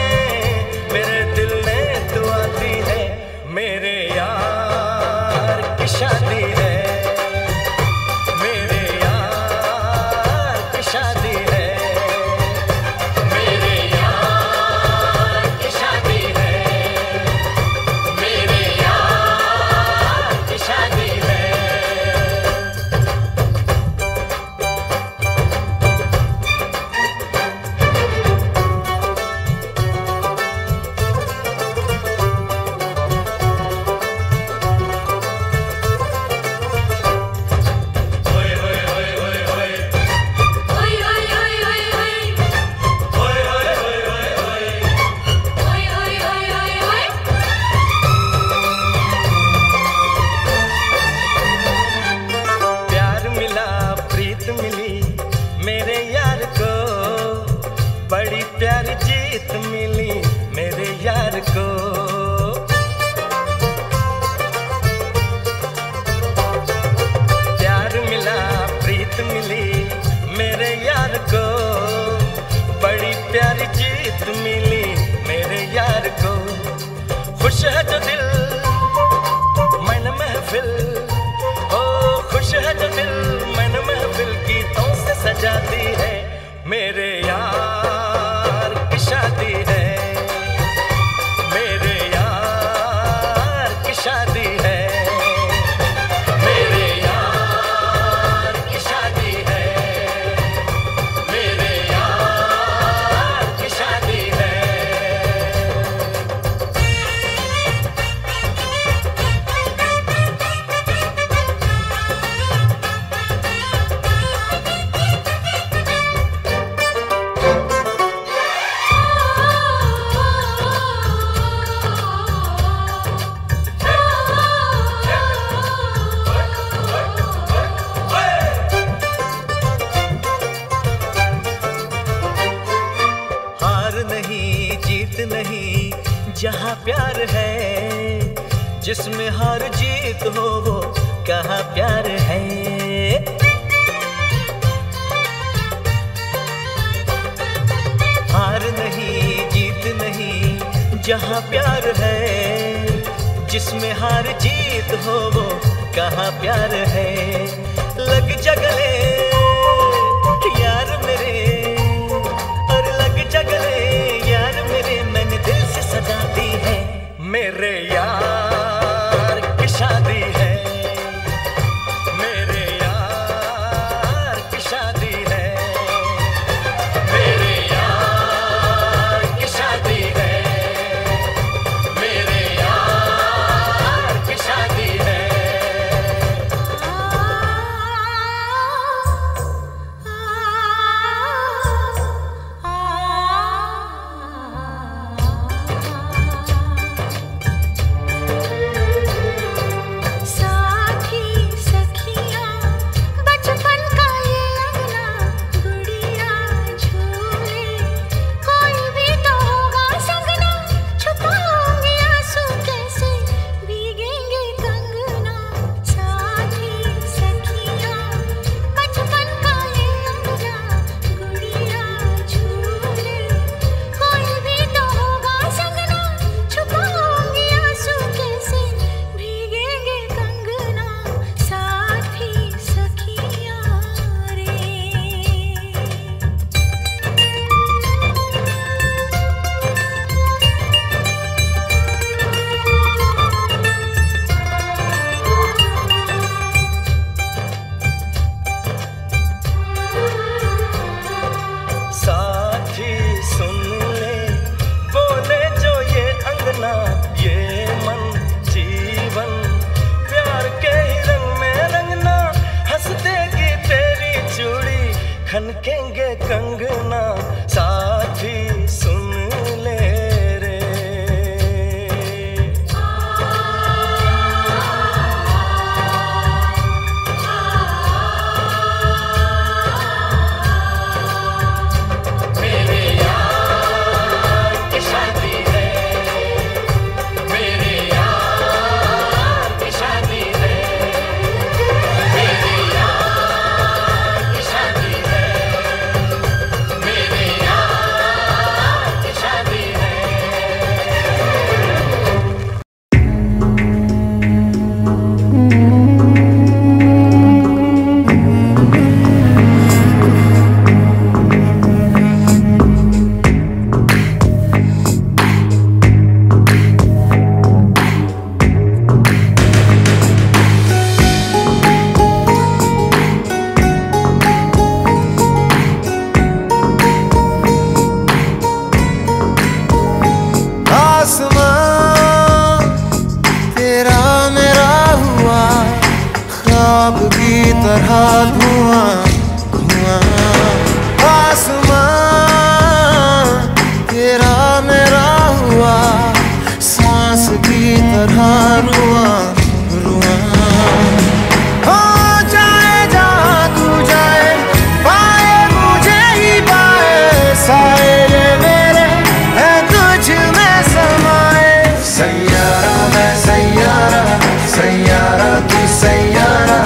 मेरे दिल ने दुआ दी है, मेरे यार की शादी है, मेरे यार की शादी है, मेरे यार की शादी है, मेरे शादी है। बड़ी प्यारी जीत मिली मेरे यार को, प्यार मिला प्रीत मिली मेरे यार को, बड़ी प्यारी जीत मिली मेरे यार को। खुश है जो दिल मन महफिल, ओ खुश है जो दिल मन महफिल, गीतों से सजाती है, मेरे यार की शादी है, मेरे यार की शादी है, मेरे यार की शादी है, मेरे यार की शादी है। नहीं जहाँ प्यार है, जिसमें हार जीत हो वो कहाँ प्यार है। हार नहीं जीत नहीं जहाँ प्यार है, जिसमें हार जीत हो वो कहाँ प्यार है। लग जा गले यार मेरे, और लग जा गले यार मेरे, मैंने दिल से सजा दी है। मेरे यार की शादी है, मेरे यार की शादी है, मेरे यार की शादी है, मेरे यार की शादी है। खनकेंगे कंगना साथी सुन ले रे। मेरे यार की शादी है, मेरे यार की शादी है, मेरे यार की शादी है, मेरे यार की शादी है। आसमां तेरा मेरा हुआ ख्वाब की तरह धुआं धुआं। आसमां तेरा मेरा हुआ सांस की तरह रुआं रुआं। हो जाए जहाँ तू जाए, पाए मुझे ही पाए, साए ये मेरे हैं तुझ में समाए। सैयारा मैं सैयारा, सैयारा तू सैयारा,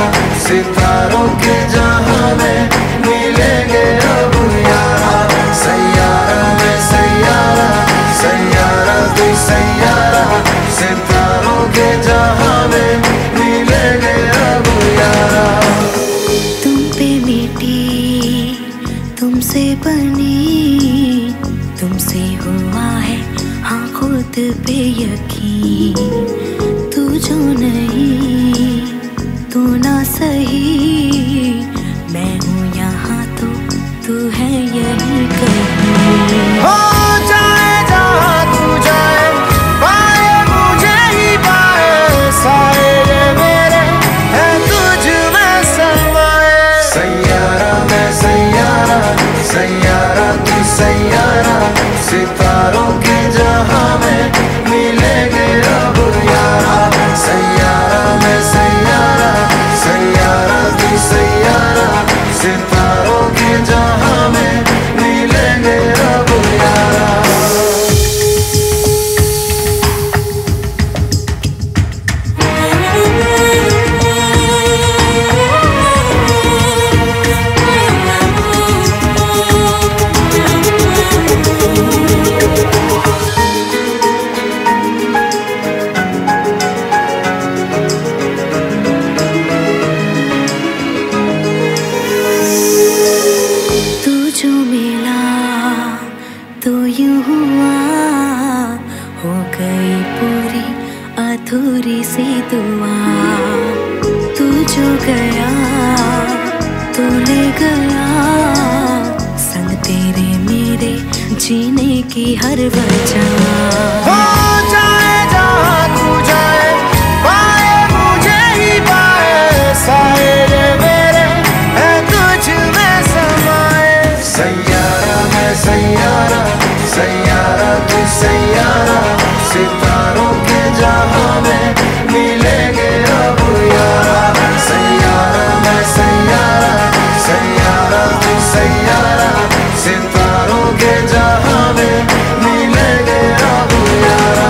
सितारों के जहां में मिलेंगे अब यारा। सैयारा मैं सैयारा, सैयारा तू सैयारा, सितारों के जहां में मिलेंगे अब यारा। तुम पे मिटी, तुमसे बनी, तुमसे हुआ है हाँ खुद पे यकीन। तू जो नहीं तू ना सही, मैं हूँ यहाँ तो तू है यही कहीं। हो जाए जहाँ तू जाए, पाए मुझे ही पाए, साए ये मेरे हैं तुझ में समाए। सैयारा मैं सैयारा, सैयारा तू सैयारा, सितारों के जहां में मिलेंगे अब यारा। सैयारा मैं सैयारा, सैयारा तू सैयारा, सितारों के जहां में मिलेंगे थोड़ी सी दुआ, तू जो गया तू ले गया, संग तेरे मेरे जीने की हर वजह। हो जाए जहाँ तू जाए, पाए मुझे ही पाए, साए मेरे है तुझ में समाए। सैयारा है सैयारा, सैयारा तू सैयारा, सितारों के जहां में मिलेंगे अब यारा। सैयारा मैं सैयारा, सैयारा तू सैयारा, सितारों के जहां में मिलेंगे अब यारा।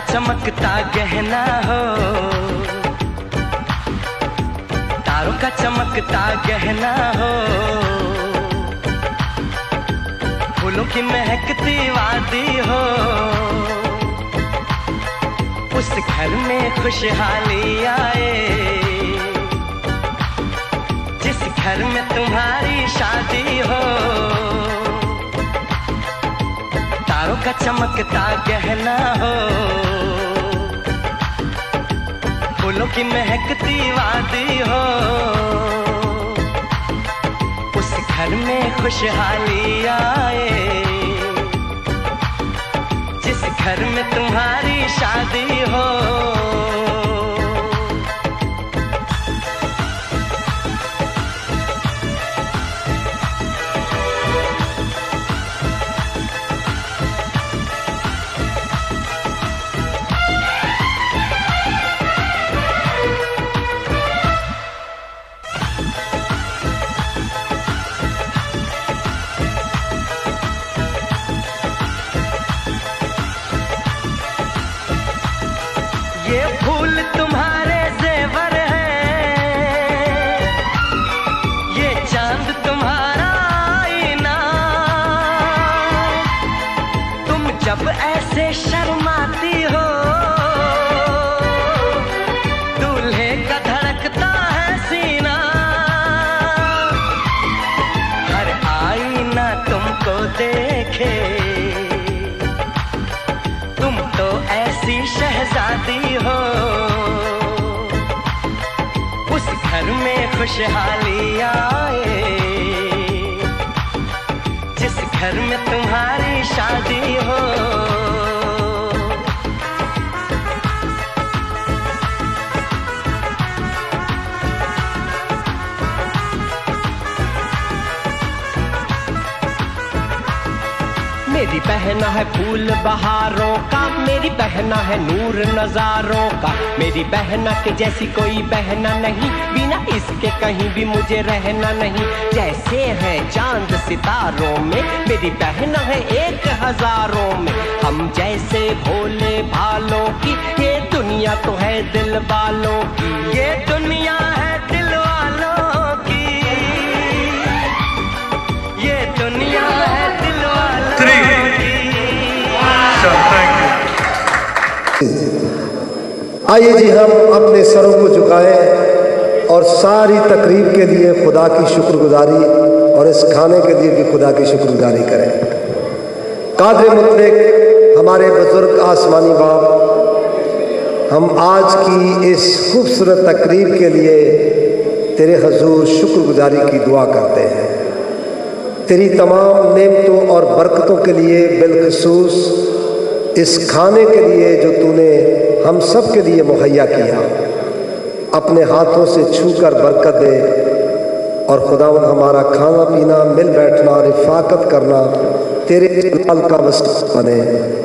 चमकता गहना हो, तारों का चमकता गहना हो, फूलों की महकती वादी हो, उस घर में खुशहाली आए जिस घर में तुम्हारी शादी हो। तारों का चमकता गहना हो, फूलों की महकती वादी हो, उस घर में खुशहाली आए जिस घर में तुम्हारी शादी हो। ये फूल तुम्हारे जेवर हैं, ये चांद तुम्हारा आईना, तुम जब ऐसे शर्माती हो, दूल्हे का धड़कता है सीना, हर आईना तुमको देखे, तुम तो ऐसी शहजादी हो, उस घर में खुशहाली आए जिस घर में तुम्हारी शादी हो। मेरी बहना है फूल बहारों का, मेरी बहना है नूर नजारों का, मेरी बहना के जैसी कोई बहना नहीं, बिना इसके कहीं भी मुझे रहना नहीं। जैसे है चांद सितारों में, मेरी बहना है 1000 में, हम जैसे भोले भालों की, ये दुनिया तो है दिल वालों की, ये दुनिया है दिल वालों की, ये दुनिया है दिल वालों की। आइए जी हम अपने सरों को झुकाएं और सारी तकरीब के लिए खुदा की शुक्रगुजारी और इस खाने के लिए भी खुदा की शुक्रगुजारी करें। कादिर मुतलक हमारे बुजुर्ग आसमानी बाप हम आज की इस खूबसूरत तकरीब के लिए तेरे हजूर शुक्रगुजारी की दुआ करते हैं। तेरी तमाम नेमतों और बरकतों के लिए, बिलखसूस इस खाने के लिए जो तूने हम सब के लिए मुहैया किया, अपने हाथों से छूकर बरकत दे। और खुदावंद हमारा खाना पीना, मिल बैठना, रिफाकत करना तेरे जलाल का वसीला बने,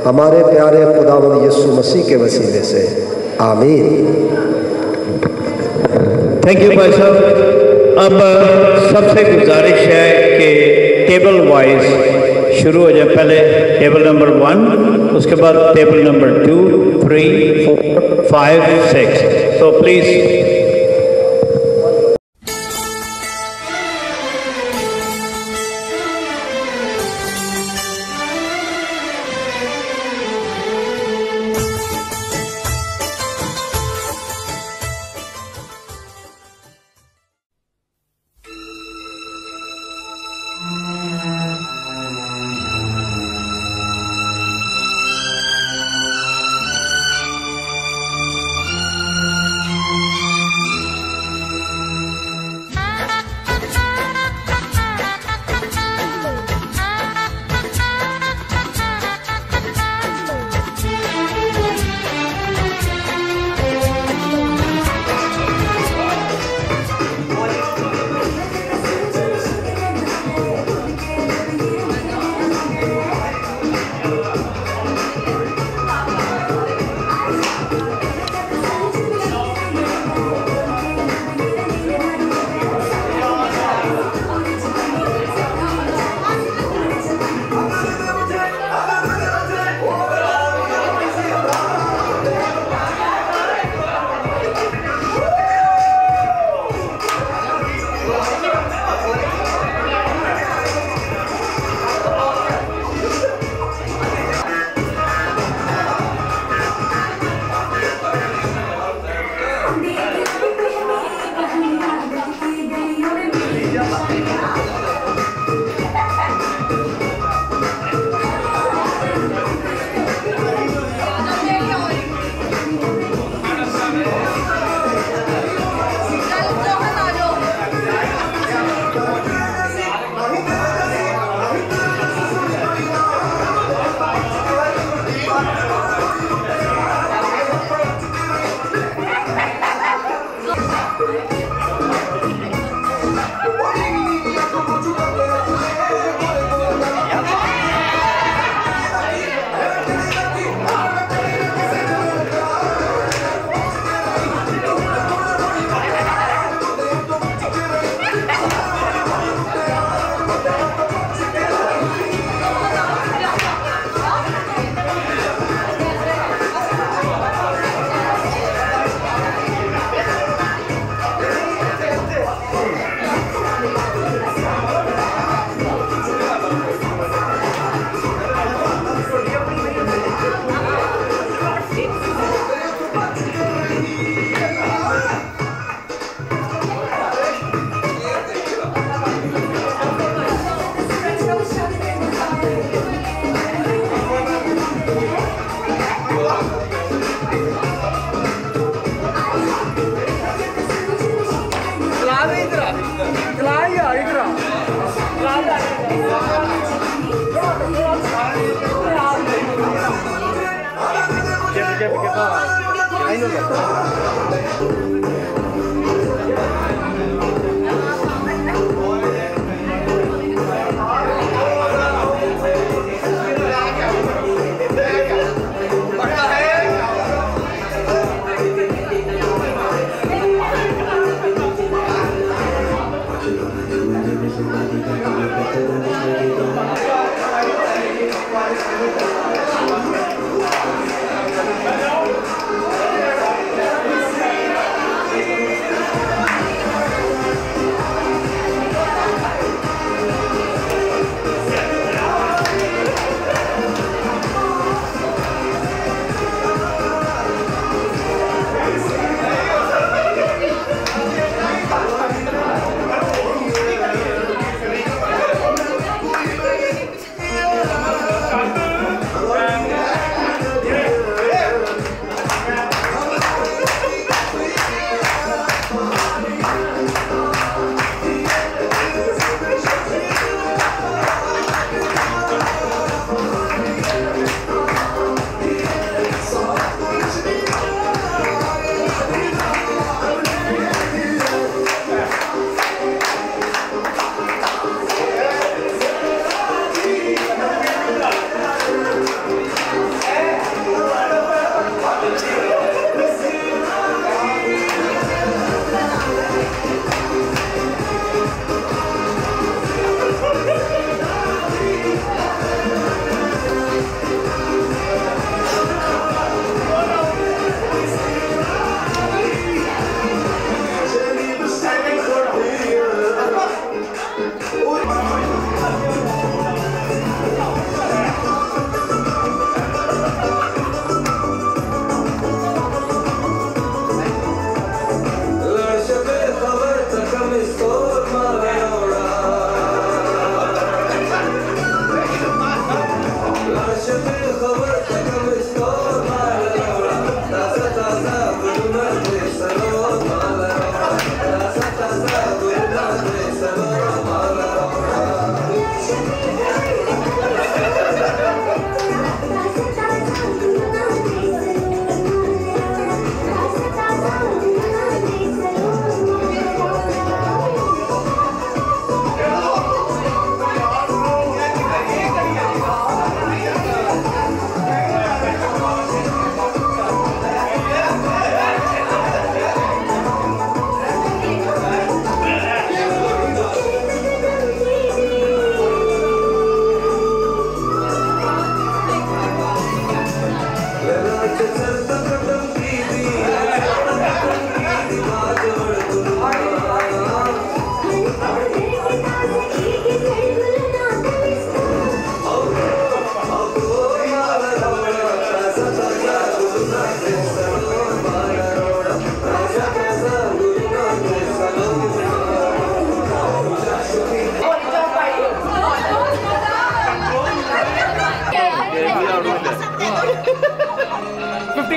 हमारे प्यारे खुदावंद यीशु मसीह के वसीले से, आमीन। थैंक यू भाई साहब। अब सबसे गुजारिश है कि टेबल वाइज शुरू हो जाए। पहले टेबल नंबर 1, उसके बाद टेबल नंबर 2, 3, 4, 5, 6। तो प्लीज़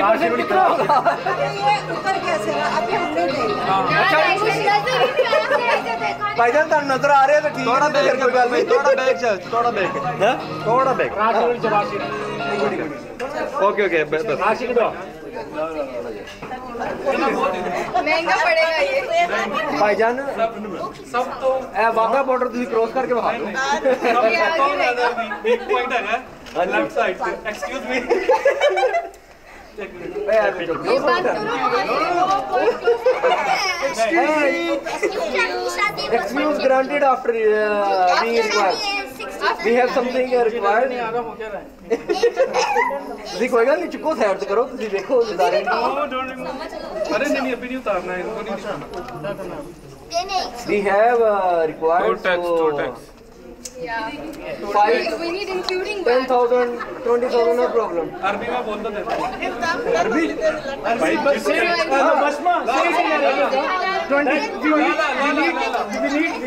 50% कितना ऊपर कैसे अभी हमने भाईजान तुम नजर आ रहे हो तो ठीक थोड़ा बैक कोई गल नहीं थोड़ा बैक चल थोड़ा बैक हां थोड़ा बैक ओके ओके बस राशि दो महंगा पड़ेगा ये भाईजान सब तो वाघा बॉर्डर तुम क्रॉस करके बता दो बिग पॉइंट है left side say excuse me Excuse granted after we require. We have something required. तुसी कोई गल नहीं चुको साइड से करो तुसी देखो नजारे अरे नहीं अभी नहीं उतारना है इनको नहीं We have required two tax. Yeah. 5 We need including 10,000 20,000 no problem. अरबी में बोल दो अरबी भाई बस बस मां सही से 20 we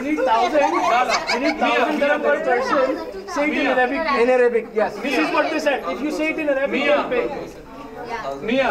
need 1,000 dirham per person. Say it in Arabic. In Arabic, yes. This is what they said. If you say it in Arabic, you'll pay. Mia.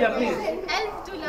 Yeah, please.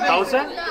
1,000.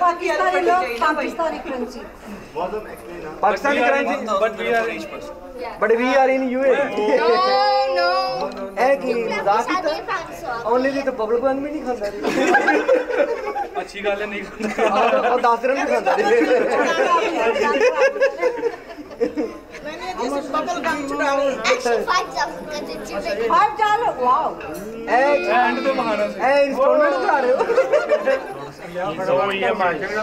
Pakistani लोग Pakistani currency Pakistani currency but we are in UAE No. है कि मजाक किया only the तो bubble gun में नहीं खाता अच्छी गल है नहीं खाता और 10 रन भी खाता मैंने बबल गम छुड़ाई फाइव डालो वाओ एंड तो बहाना से ए इंस्टॉलमेंट करा रहे हो तो ये मार्केट का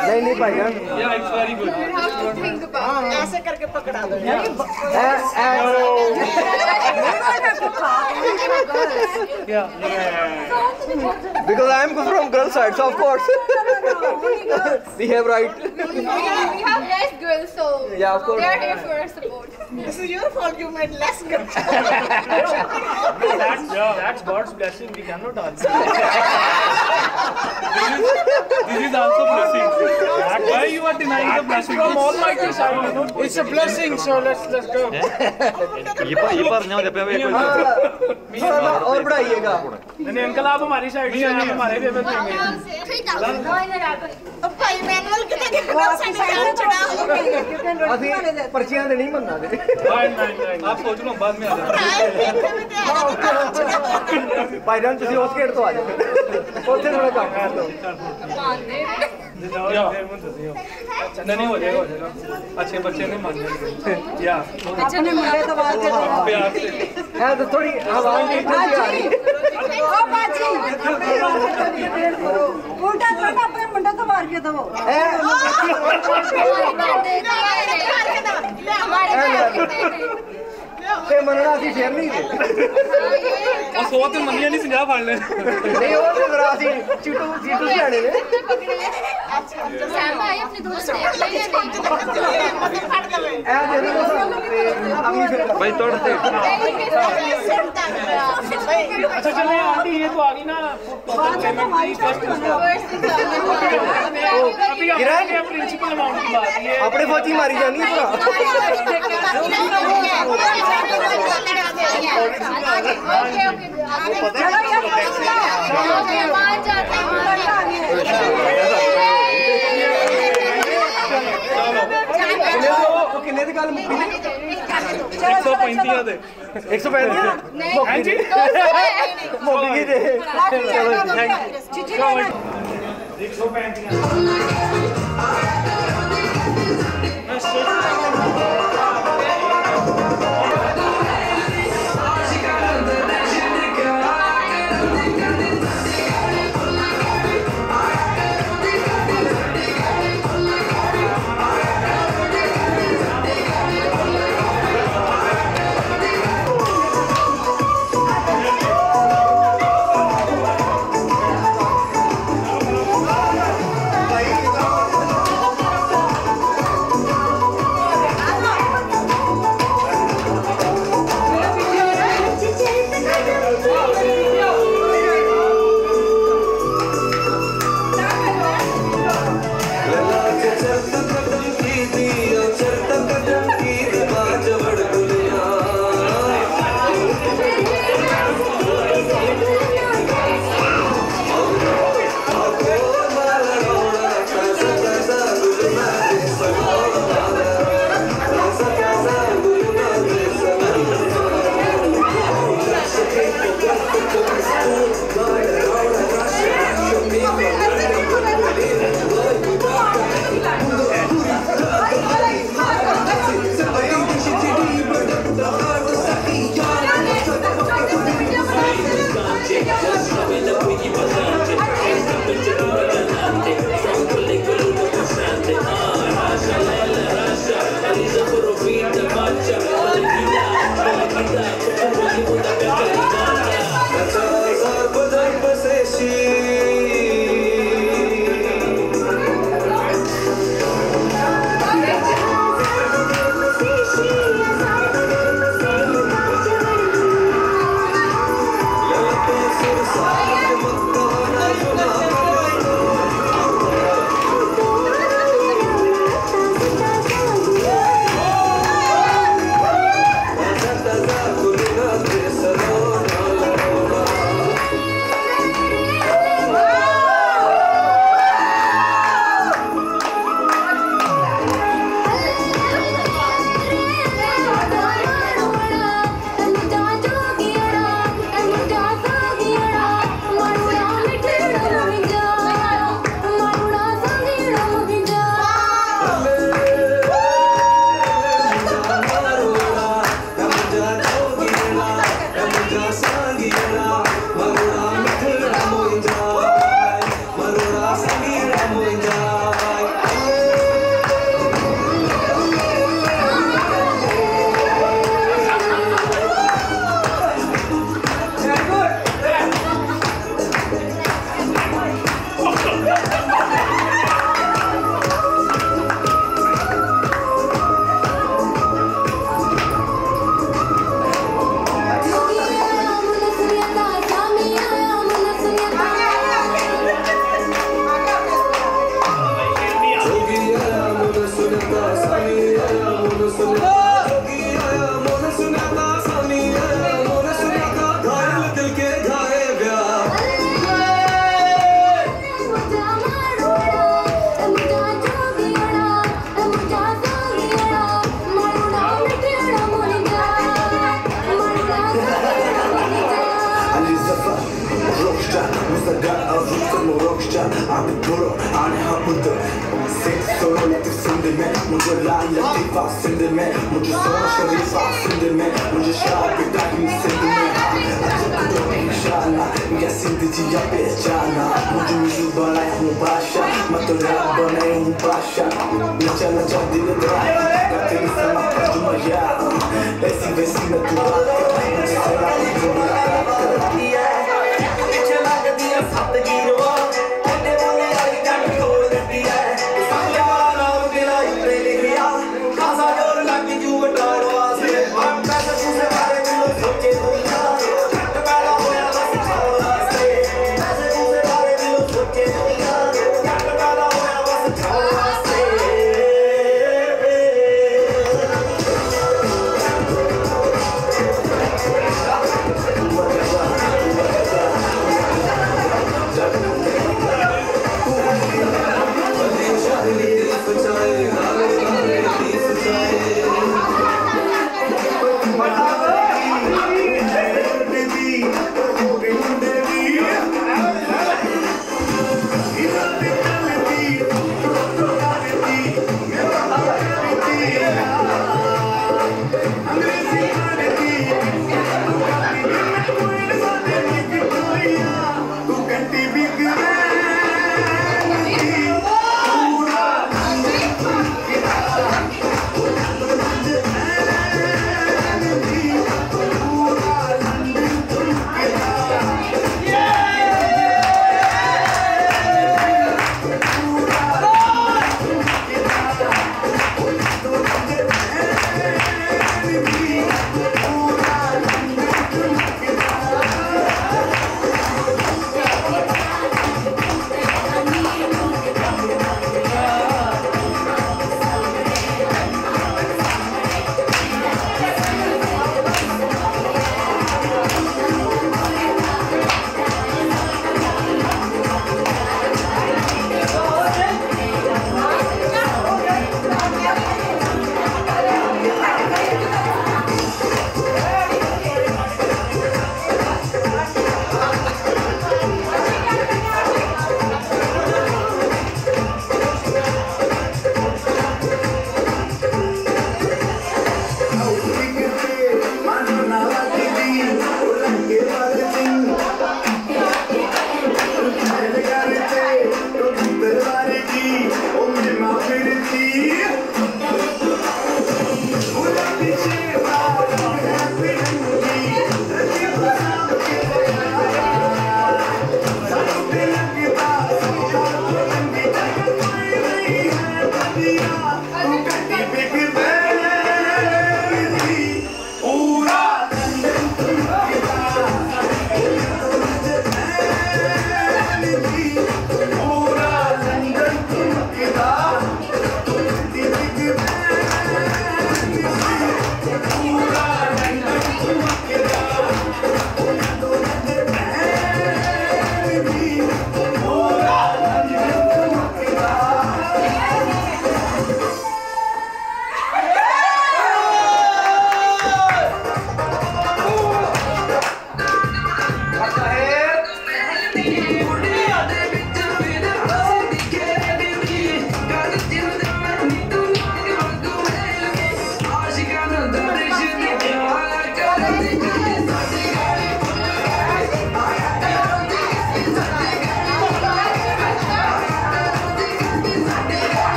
नहीं भाईजान yeah it's very good You have to think about it. ऐसे करके पकड़ा दो because I am from girl side so of course we have right We have less girls, so Yeah, of course. they are here for our support. This is your fault you made less girls That's God's blessing. We cannot answer. this is also blessing why you are denying the blessing From Almighty side, you know. It's a blessing. So let's go. ये पर नहीं होता पे थोड़ा और बढ़ाइएगा नहीं uncle आप हमारी साइड से आप हमारे दे देंगे अब भाई मैनुअल कितने देखना साइड चढ़ा अभी पर्चियां तो नहीं बनना दे नहीं आप सोच लो बाद में आ जाओ भाईजान तुसी उस गेट तो आ जाओ ਉੱਥੇ थोड़ा काम कर दो नहीं हो जाएगा अच्छे बच्चे नहीं मान जाएंगे या अपने मुंडे तो बाहर के प्यार से है तो थोड़ी हवा की ठंडी आ रही ओ बाजी उल्टा करना अपने मुंडे तो मार के दो ते मनना सी शेर नहीं दे और सो ते मनिया नहीं 50 फाड़ ले नहीं वो तो जरा सी चीटू सियाने ने सैम भाई अपने दोस्त से ले ले ए दे दो अभी फिर भाई तोड़ दे अच्छा चलो आंटी ये तो आ गई ना अभी प्रिंसिपल अमाउंट की बात ये अपने फौजी मारी जानी है किन्ने दी गल मुक्की 135 दे 135 मुक्की दे चलो thank you 135 sono rockstar, anche duro, anche appunto. Se sono le tue sende me, mucho l'aria ti fa sende me, mucho sono shari fa sende me, mucho sharp dai sende me. Ajakudo inshallah, mi sende ji ya pehchana, mucho misu banai hu basha, mato rab banai hu basha. Nacha nacha dil dai, teri sama tajma ya, ऐसी वैसी न तू बात कर, मुझे जरा एक मुलाकात कर दिया है। पीछे लग दिया सात गिरवा, तेरे बोले आई जान छोड़ दिया है। साया नाम दिला इतने लिखिया, खासा जोर लगी जू बटारवा से। हम पैसे तुझे मारे दिलो सोचे दुनिया, झट पैदा होया बस छावा से। पैसे तुझे मारे दिलो सोचे दुनिया, झट पैदा होया बस छावा से।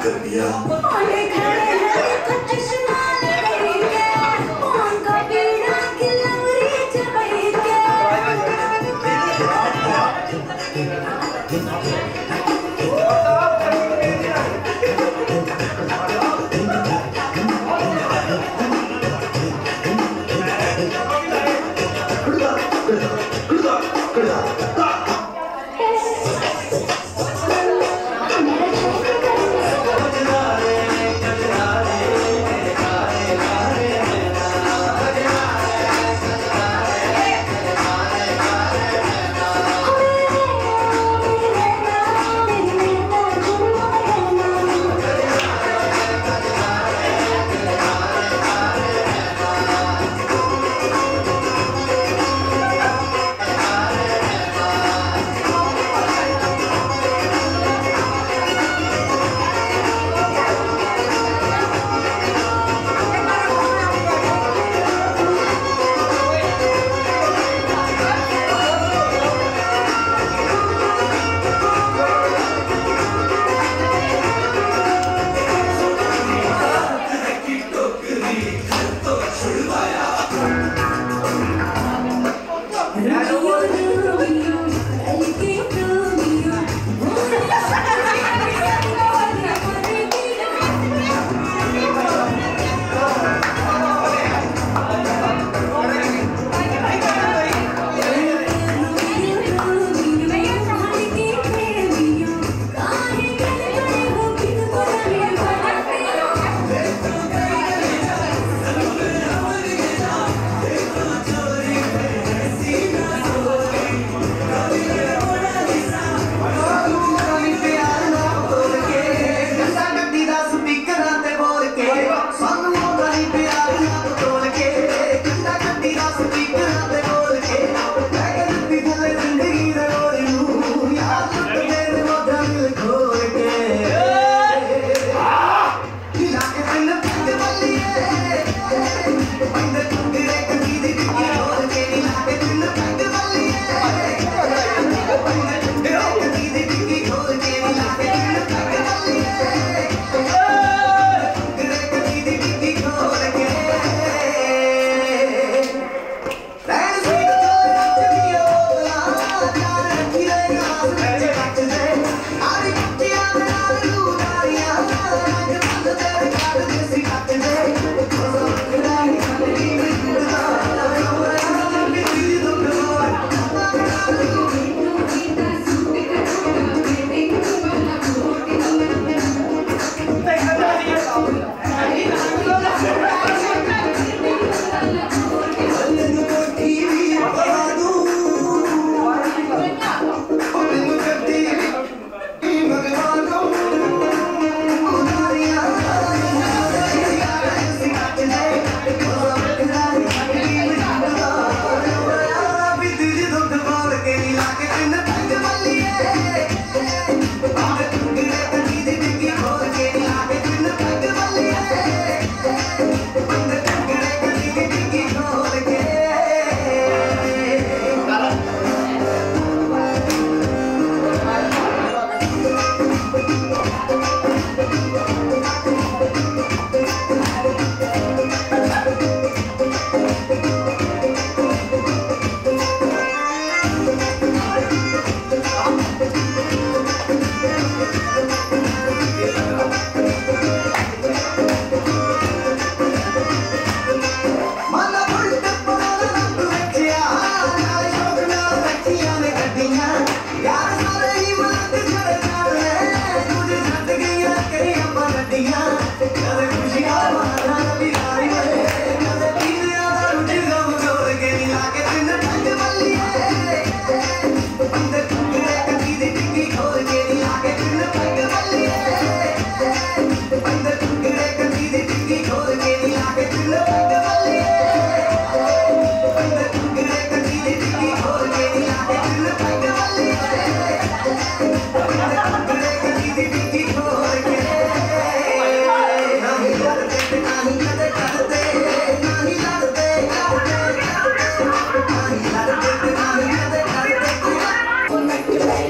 कर दिया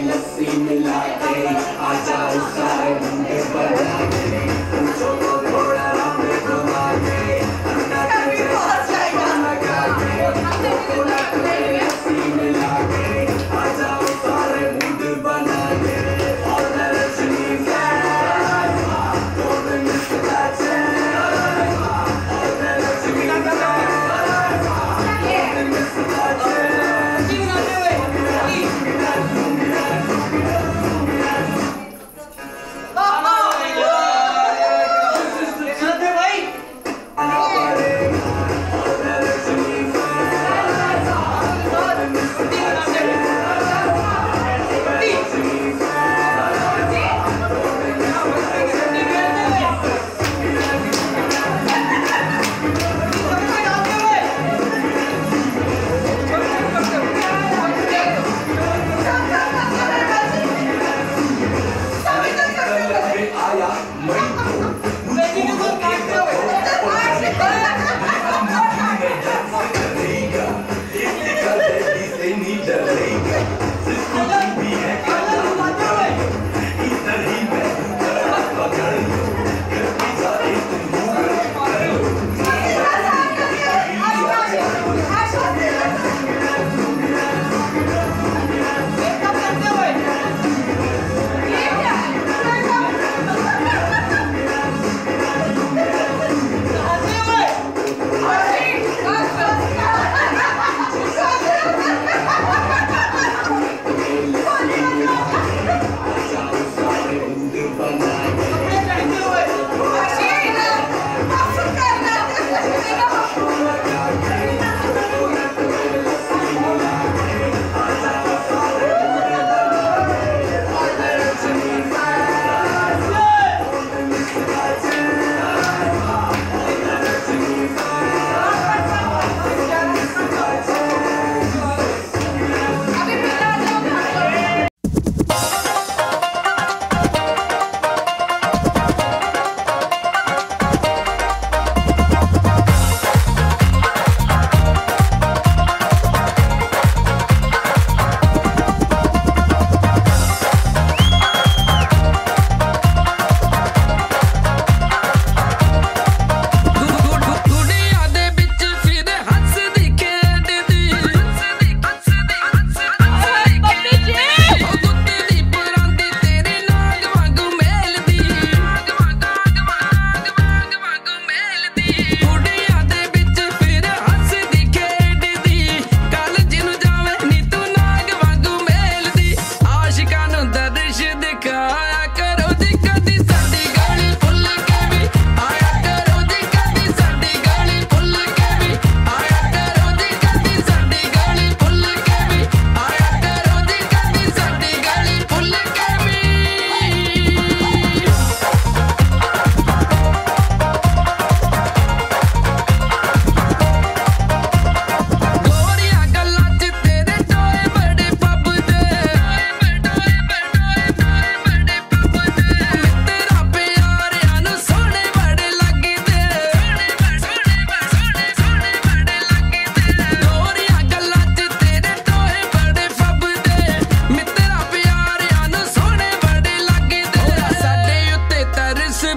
लस्सी मिला के आजा उस सारे मुंडे पर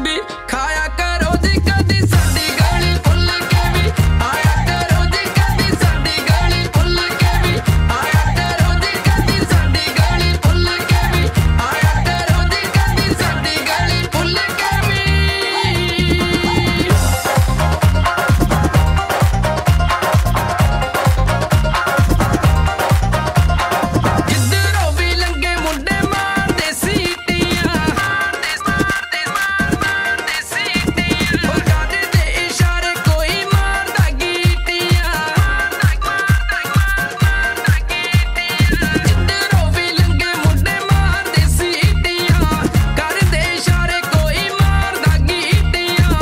भी खाया करो जी कदी साडी गाली भुल के भी आया करो जी कदी साडी गाली भुल के भी आया करो जी कदी साडी गाली भुल के भी आया करो जी कदी साडी गाली भुल के भी जिधरों भी लंगे मुंडे मारदे सीटियां मारदे सीटियां और गाने दे इशारे कोई मारदा गीटियां जिधरों भी लंगे मुंडे मारदे सीटियां करदे इशारे कोई मारदा गीटियां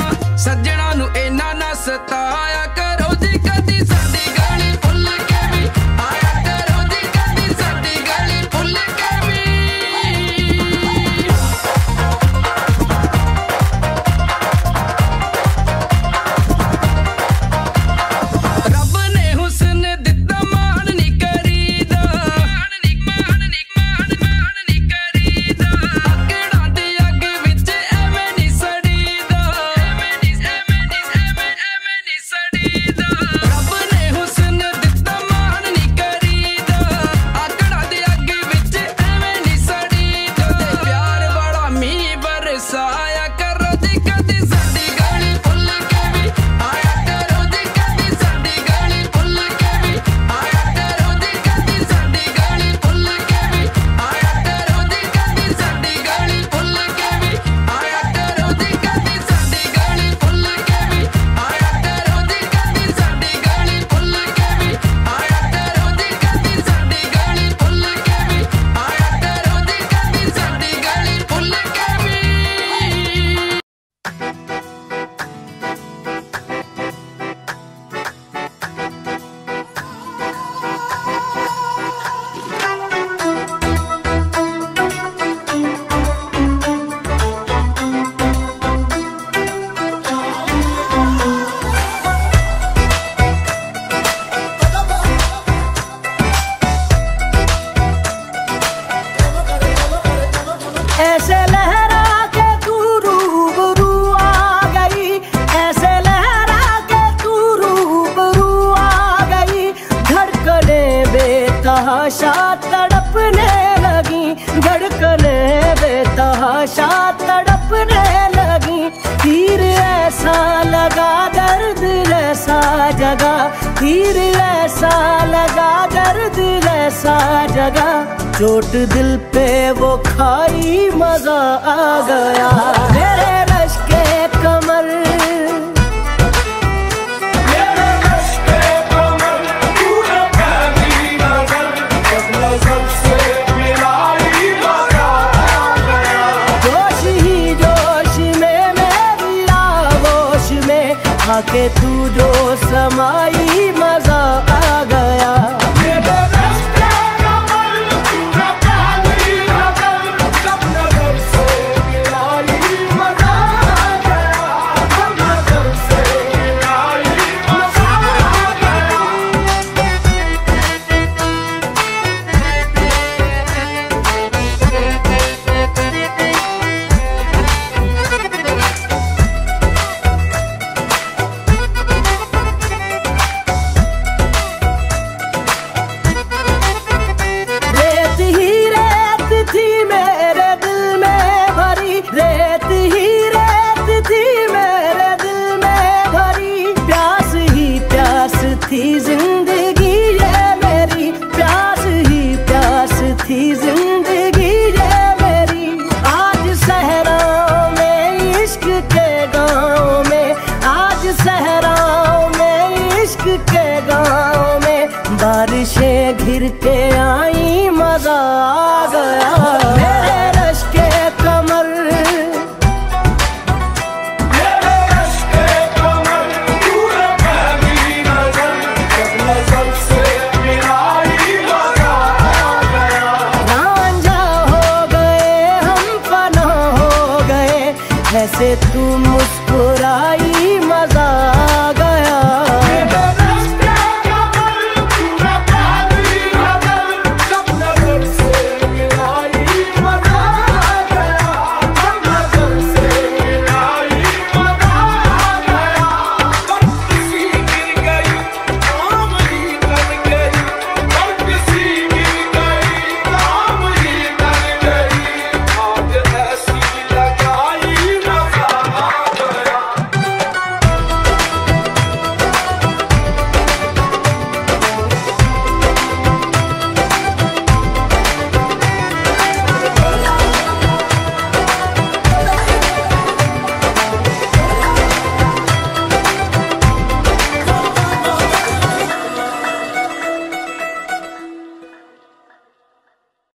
सज्जणा नू इन्ना ना सताया करो जी कदी साडी गाली भुल के भी आया करो जी कदी साडी गाली भुल के भी रब ने हुस्न दिता मान नी करीदा अगड़ा दी अग विच एवें नी सड़ीदा रब ने हुस्न दिता मान नी करीदा अगड़ा दी अग विच एवें नी सड़ीदा प्यार बड़ा मींह बरसाया करो जी कदी साडी गाली भुल के भी आया करो जी कदी साडी गाली भुल के भी आया करो जी कदी साडी गाली भुल के भी आया करो जी कदी साडी गाली भुल के भी आया करो जी कदी साडी गाली भुल के भी आया करो जी कदी साडी गाली भुल के भी आया करो जी कदी साडी गाली भुल के भी आया करो जी कदी साडी गाली भुल के भी ऐसे लहरा के तू रूबरू आ गई, ऐसे लहरा के तू रूबरू आ गई, धड़कने बेतहाशा तड़पने लगी, धड़कने बेतहाशा तड़पने लगी, तीर ऐसा लगा दर्द ऐसा जगा, तीर ऐसा लगा दर्द ऐसा जगा, चोट दिल पे वो खाई मजा आ गया, मेरे रश के कमर मेरे रश के कमर तूने पहली नजर जब नजर से मिलाई मजा आ गया, जोश ही जोश में मेरी आगोश में आके तू जो समाई मजा आ गया, मेरे रश के कमर तूने पहली नजर जब नजर से मिलाई मजा आ गया, जब नजर से मिलाई मजा आ गया। रेत ही रेत थी मेरे दिल में भरी, रेत ही रेत थी मेरे दिल में भरी, प्यास ही प्यास थी जिंदगी ये मेरी, प्यास ही प्यास थी जिंदगी ये मेरी, आज सहराओं में इश्क के गाँव में, आज सहराओं में इश्क के गाँव में, बारिशें घिर के आई मजा आ गया, मेरे रश के कमर मेरे रश के कमर तूने पहली नजर जब नजर से मिलाई मजा आ गया, रांझा हो गए हम फना हो गए, ऐसे तू मुस्कुराई मजा